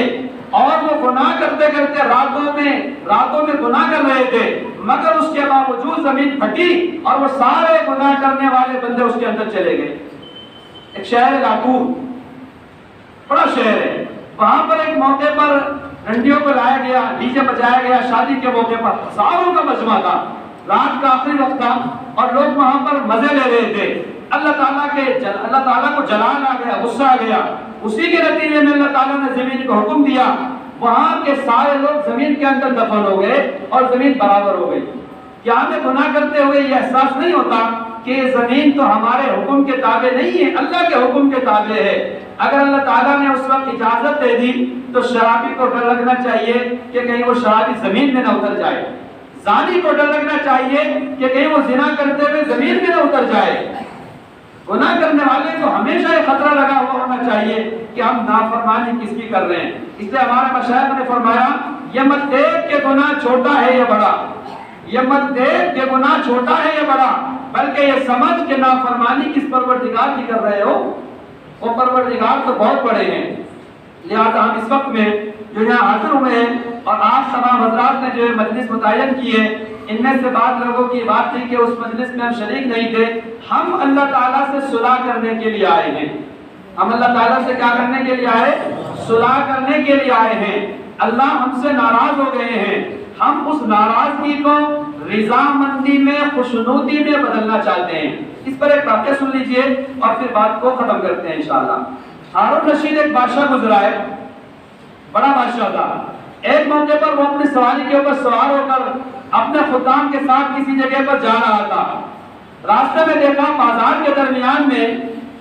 اور وہ گناہ کرتے کرتے راتوں میں گناہ کر رہے تھے، مگر اس کے باوجود زمین پھٹی اور وہ سارے گناہ کرنے والے بندے اس کے اندر چلے گئے۔ ایک شہر ہے لاطور، بڑا شہر ہے، وہاں پر ایک موقع پر ڈنڈیوں کو لایا گیا، ڈی جے بجایا گیا، شادی کے موقع پر ہزاروں کا مجمع تھا، رات کا آخری وقت تھا اور لوگ وہاں پر مزے لے رہے تھے۔ اللہ تعالیٰ کو جلال آ گیا، غصہ آ گیا، اسی کے نتیجے میں اللہ تعالیٰ نے زمین کو حکم دیا، وہاں کے سارے لوگ زمین کے اندر دفن ہو گئے اور زمین برابر ہو گئی۔ کیا ہمیں گناہ کرتے ہوئے یہ احساس نہیں ہوتا کہ یہ زمین تو ہمارے حکم کے تابع نہیں ہے، اللہ کے حکم کے تابع ہے؟ اگر اللہ تعالیٰ نے اس وقت اجازت دے دی تو شرابی کو ڈر لگنا چاہیے کہ کہیں وہ شرابی زمین میں نہ اتر جائے، زانی کو ڈر لگنا چاہیے کہ کہیں وہ زنا کرتے ہوئے زمین میں نہ اتر جائے۔ گناہ کرنے والے کو ہمیشہ یہ خطرہ لگا ہوا ہونا چاہیے کہ ہم نافرمانی کس کی کر رہے ہیں۔ اس لیے ہمارے مشائخ نے فرمایا یہ مت دیکھ کہ گناہ چھوٹا ہے یا بڑا، یہ مت دیکھ کہ گناہ چھوٹا ہے یا بڑا، بلکہ یہ سمجھ کہ نافرمانی کس پروردگار کی کر رہے ہو، وہ پروردگار تو بہت بڑے ہیں۔ لہذا ہم اس وقت میں جو یہاں حاضر ہوئے ہیں اور آپ تمام حضرات نے جو مجلس متعین کی ہے، ان میں سے بعض لوگوں کی بات تھی کہ اس مجلس میں ہم شریک نہیں تھے، ہم اللہ تعالیٰ سے صلح کرنے کے لیے آئے ہیں۔ ہم اللہ تعالیٰ سے کیا کرنے کے لیے آئے؟ صلح کرنے کے لیے آئے ہیں۔ اللہ ہم سے ناراض ہو گئے ہیں، ہم اس ناراضگی کو رضامندی میں، خوشنودی میں بدلنا چاہتے ہیں۔ اس پر ایک واقعہ سن لیجئے اور پھر بات کو ختم کرتے ہیں انشاءاللہ۔ ہارون رشید ایک بادشاہ گزرا ہے، بڑا بادشاہ تھا۔ ایک موقع پر وہ اپنی سواری کے اوپر سوار ہو کر اپنے خدام کے ساتھ کسی جگہ پر جا رہا تھا۔ راستے میں دیکھا بازار کے درمیان میں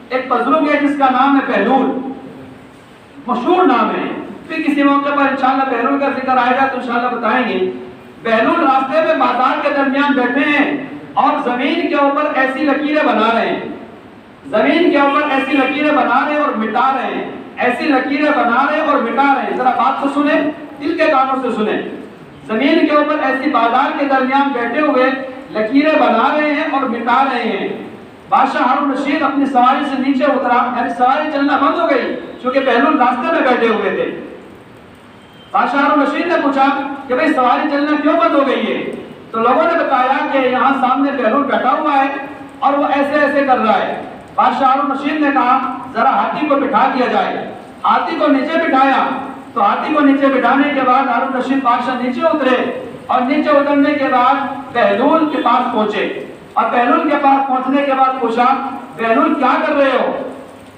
ایک بزرگ ہے جس کا نام ہے بہلول، مشہور نام ہے، پھر کسی موقع پر انشاءاللہ بہلول کا ذکر آئے گا تو انشاءاللہ بتائیں گے۔ بہلول راستے میں بازار کے درمیان بیٹھے ہیں اور زمین کے اوپر ایسی لکیریں بنا رہے ہیں، زمین کے اوپر ایسی لکیریں بنا رہے اور مٹا رہے ہیں، ایسی لکیریں بنا رہے اور مٹا رہے ہیں۔ ذرا بات کو سنیں، دل کے کانوں سے سنیں۔ زمین کے اوپر ایسی بازار کے درمیان بیٹھے ہوئے لکیریں بنا رہے ہیں اور مٹا رہے ہیں۔ بادشاہ ہارون رشید اپنی سواری سے نیچے اترا، یعنی سواری چلنا بند ہو گئی چونکہ بہلول راستے میں بیٹھے ہوئے تھے۔ بادشاہ ہارون رشید نے پوچھا کہ بھئی سواری چلنا کیوں بند ہو گئی ہے؟ تو لوگوں نے بتایا کہ یہاں سامنے بہلول بیٹھا ہوا ہے اور وہ ایسے ایسے کر رہا ہے۔ بادشاہ ہارون رشید نے کہا ذرا ہاتھی کو بٹھا دیا جائے۔ ہاتھی کو نیچے بٹھایا تو ہاتھی کو نیچے بٹھانے کے بعد ہارون رشید بادشاہ نیچے اترے اور نیچے اترنے کے بعد بہلول کے پاس پہنچے اور بہلول کے پاس پہنچنے کے بعد پوچھا بہلول کیا کر رہے ہو؟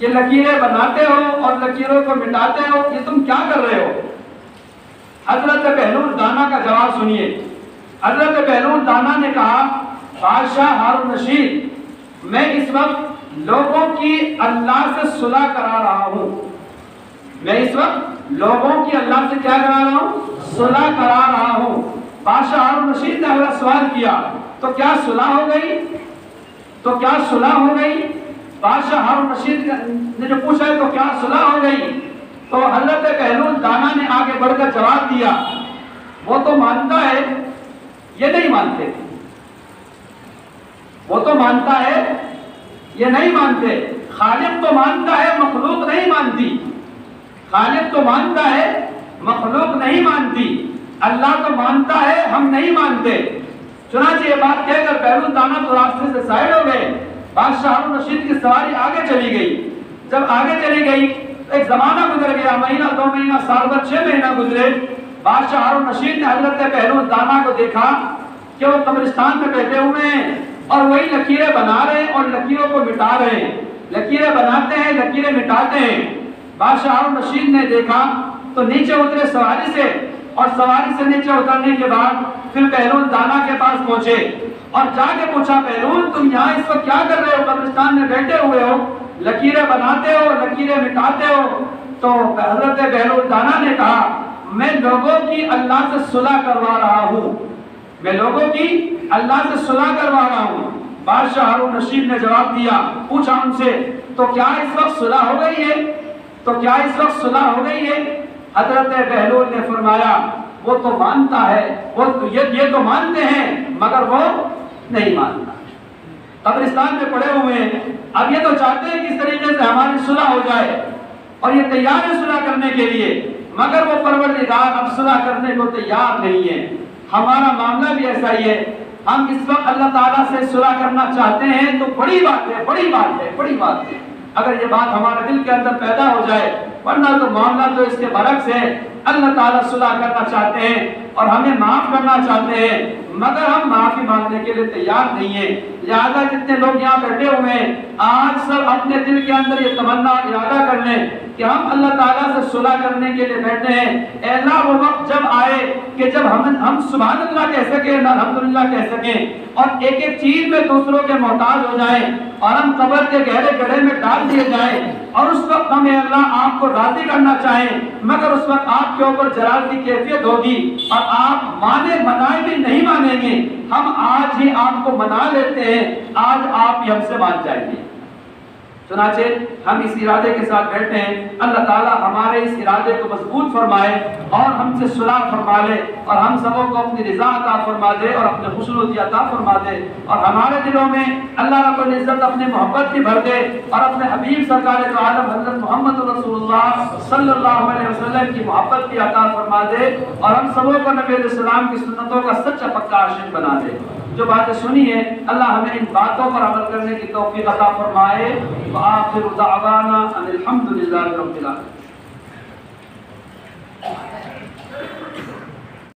یہ لکیریں بناتے ہو اور لکیروں کو مٹاتے ہو، یہ تم کیا کر رہے ہو؟ حضرت بہلول دانا کا جواب سنیے۔ حضرت بہلول دانا نے کہا بادشاہ ہارون رشید میں اس وقت لوگوں کی اللہ سے صلح کرا رہا ہوں، میں اس وقت لوگوں کی اللہ سے کیا کرا رہا ہوں؟ صلح کرا رہا ہوں۔ بادشاہ ہارون رشید نے اگلا سوال کیا تو کیا صلح ہو گئی؟ تو کیا صلح ہو گئی؟ بادشاہ ہارون رشید نے جو پوچھا ہے تو کیا صلح ہو گئی؟ تو حضرت بہلول دانا نے آگے بڑھ کر جواب دیا وہ تو مانتا ہے، یہ نہیں مانتے، وہ تو مانتا ہے، یہ نہیں مانتے۔ خالق تو مانتا ہے، مخلوق نہیں مانتی۔ خالق تو مانتا ہے، مخلوق نہیں مانتی۔ اللہ تو مانتا ہے، ہم نہیں مانتے۔ چنانچہ یہ بات کہہ کر بہلول دانا تو راستے سے سائڈ ہو گئے۔ بادشاہ ہارون رشید کی سواری آگے چلی گئی. جب آگے چلی گئی ایک زمانہ گزر گیا, مہینہ 2 مہینہ سال بھر 6 مہینہ گزرے. بادشاہ ہارون رشید نے حضرت بہلول دانا کو دیکھا کہ وہ قبرستان میں بیٹھے ہوئے ہیں اور وہی لکیریں بنا رہے ہیں اور لکیروں کو مٹا رہے ہیں. لکیریں بناتے ہیں, لکیریں مٹاتے ہیں. بادشاہ ہارون رشید نے دیکھا تو نیچے اترے سواری سے, اور سواری سے نیچے اترنے کے بعد پھر بہلول دانا کے پاس پہنچے اور جا کے پوچھا, بہلول تم یہاں اس وقت کیا کر رہے ہو؟ قبرستان میں بیٹھے ہوئے ہو, لکیریں بناتے ہو, لکیریں مٹاتے ہو. تو حضرت بہلول دانا نے کہا, میں لوگوں کی اللہ سے صلح کروا رہا ہوں, میں لوگوں کی اللہ سے صلح کروا رہا ہوں. بادشاہ ہارون رشید نے جواب دیا, پوچھا ان سے, تو کیا اس وقت صلح ہو گئی ہے؟ تو کیا اس وقت صلح ہو گئی ہے؟ حضرت بہلول نے فرمایا, وہ تو مانتا ہے, وہ یہ تو مانتے ہیں مگر وہ نہیں مانتا. قبرستان میں پڑے ہوئے ہیں, اب یہ تو چاہتے ہیں کہ اس طریقے سے ہماری صلح ہو جائے اور یہ تیار ہے صلح کرنے کے لیے, مگر وہ پروردگار اب صلح کرنے کو تیار نہیں ہے. ہمارا معاملہ بھی ایسا ہی ہے. ہم اس وقت اللہ تعالیٰ سے صلح کرنا چاہتے ہیں تو بڑی بات ہے, بڑی بات ہے, بڑی بات ہے اگر یہ بات ہمارے دل کے اندر پیدا ہو جائے, ورنہ تو معاملہ تو اس کے برعکس ہے. اللہ تعالیٰ صلح کرنا چاہتے ہیں اور ہمیں معاف کرنا چاہتے ہیں, مگر ہم معافی مانگنے کے لیے تیار نہیں ہیں. لہٰذا جتنے لوگ یہاں بیٹھے ہوئے ہیں, آج سب اپنے دل کے اندر یہ تمنا ارادہ کر لیں کہ ہم اللہ تعالیٰ سے صلح کرنے کے لیے بیٹھے ہیں. اے اللہ وہ وقت جب آئے کہ جب ہم سبحان اللہ کہہ سکیں, الحمدللہ کہہ سکیں, اور ایک ایک چیز میں دوسروں کے محتاج ہو جائیں اور ہم قبر کے گہرے گڑھے میں ڈال دیے جائیں, اور اس وقت ہم اے اللہ آپ کو راضی کرنا چاہیں, مگر اس وقت آپ کے اوپر جلال کی کیفیت ہوگی اور آپ منائے بھی نہیں مانیں گے. ہم آج ہی آپ کو منا لیتے ہیں, آج آپ ہی ہم سے مان جائیں گے. چنانچہ ہم اس ارادے کے ساتھ بیٹھے ہیں. اللہ تعالیٰ ہمارے اس ارادے کو مضبوط فرمائے اور ہم سے صلح فرما لے, اور ہم سبوں کو اپنی رضا عطا فرما دے اور اپنے خصوصی عطا فرما دے, اور ہمارے دلوں میں اللہ رب العزت اپنی محبت کی بھر دے اور اپنے حبیب سرکار دو عالم حضرت محمد رسول اللہ صلی اللہ علیہ وسلم کی محبت کی عطا فرما دے, اور ہم سبوں کو نبی علیہ السلام کی سنتوں کا سچا پکا عاشق بنا دے. جو باتیں سنی ہیں اللہ ہمیں ان باتوں پر عمل کرنے کی توفیق عطا فرمائے. وآخر دعوانا ان الحمد للہ رب العالمین.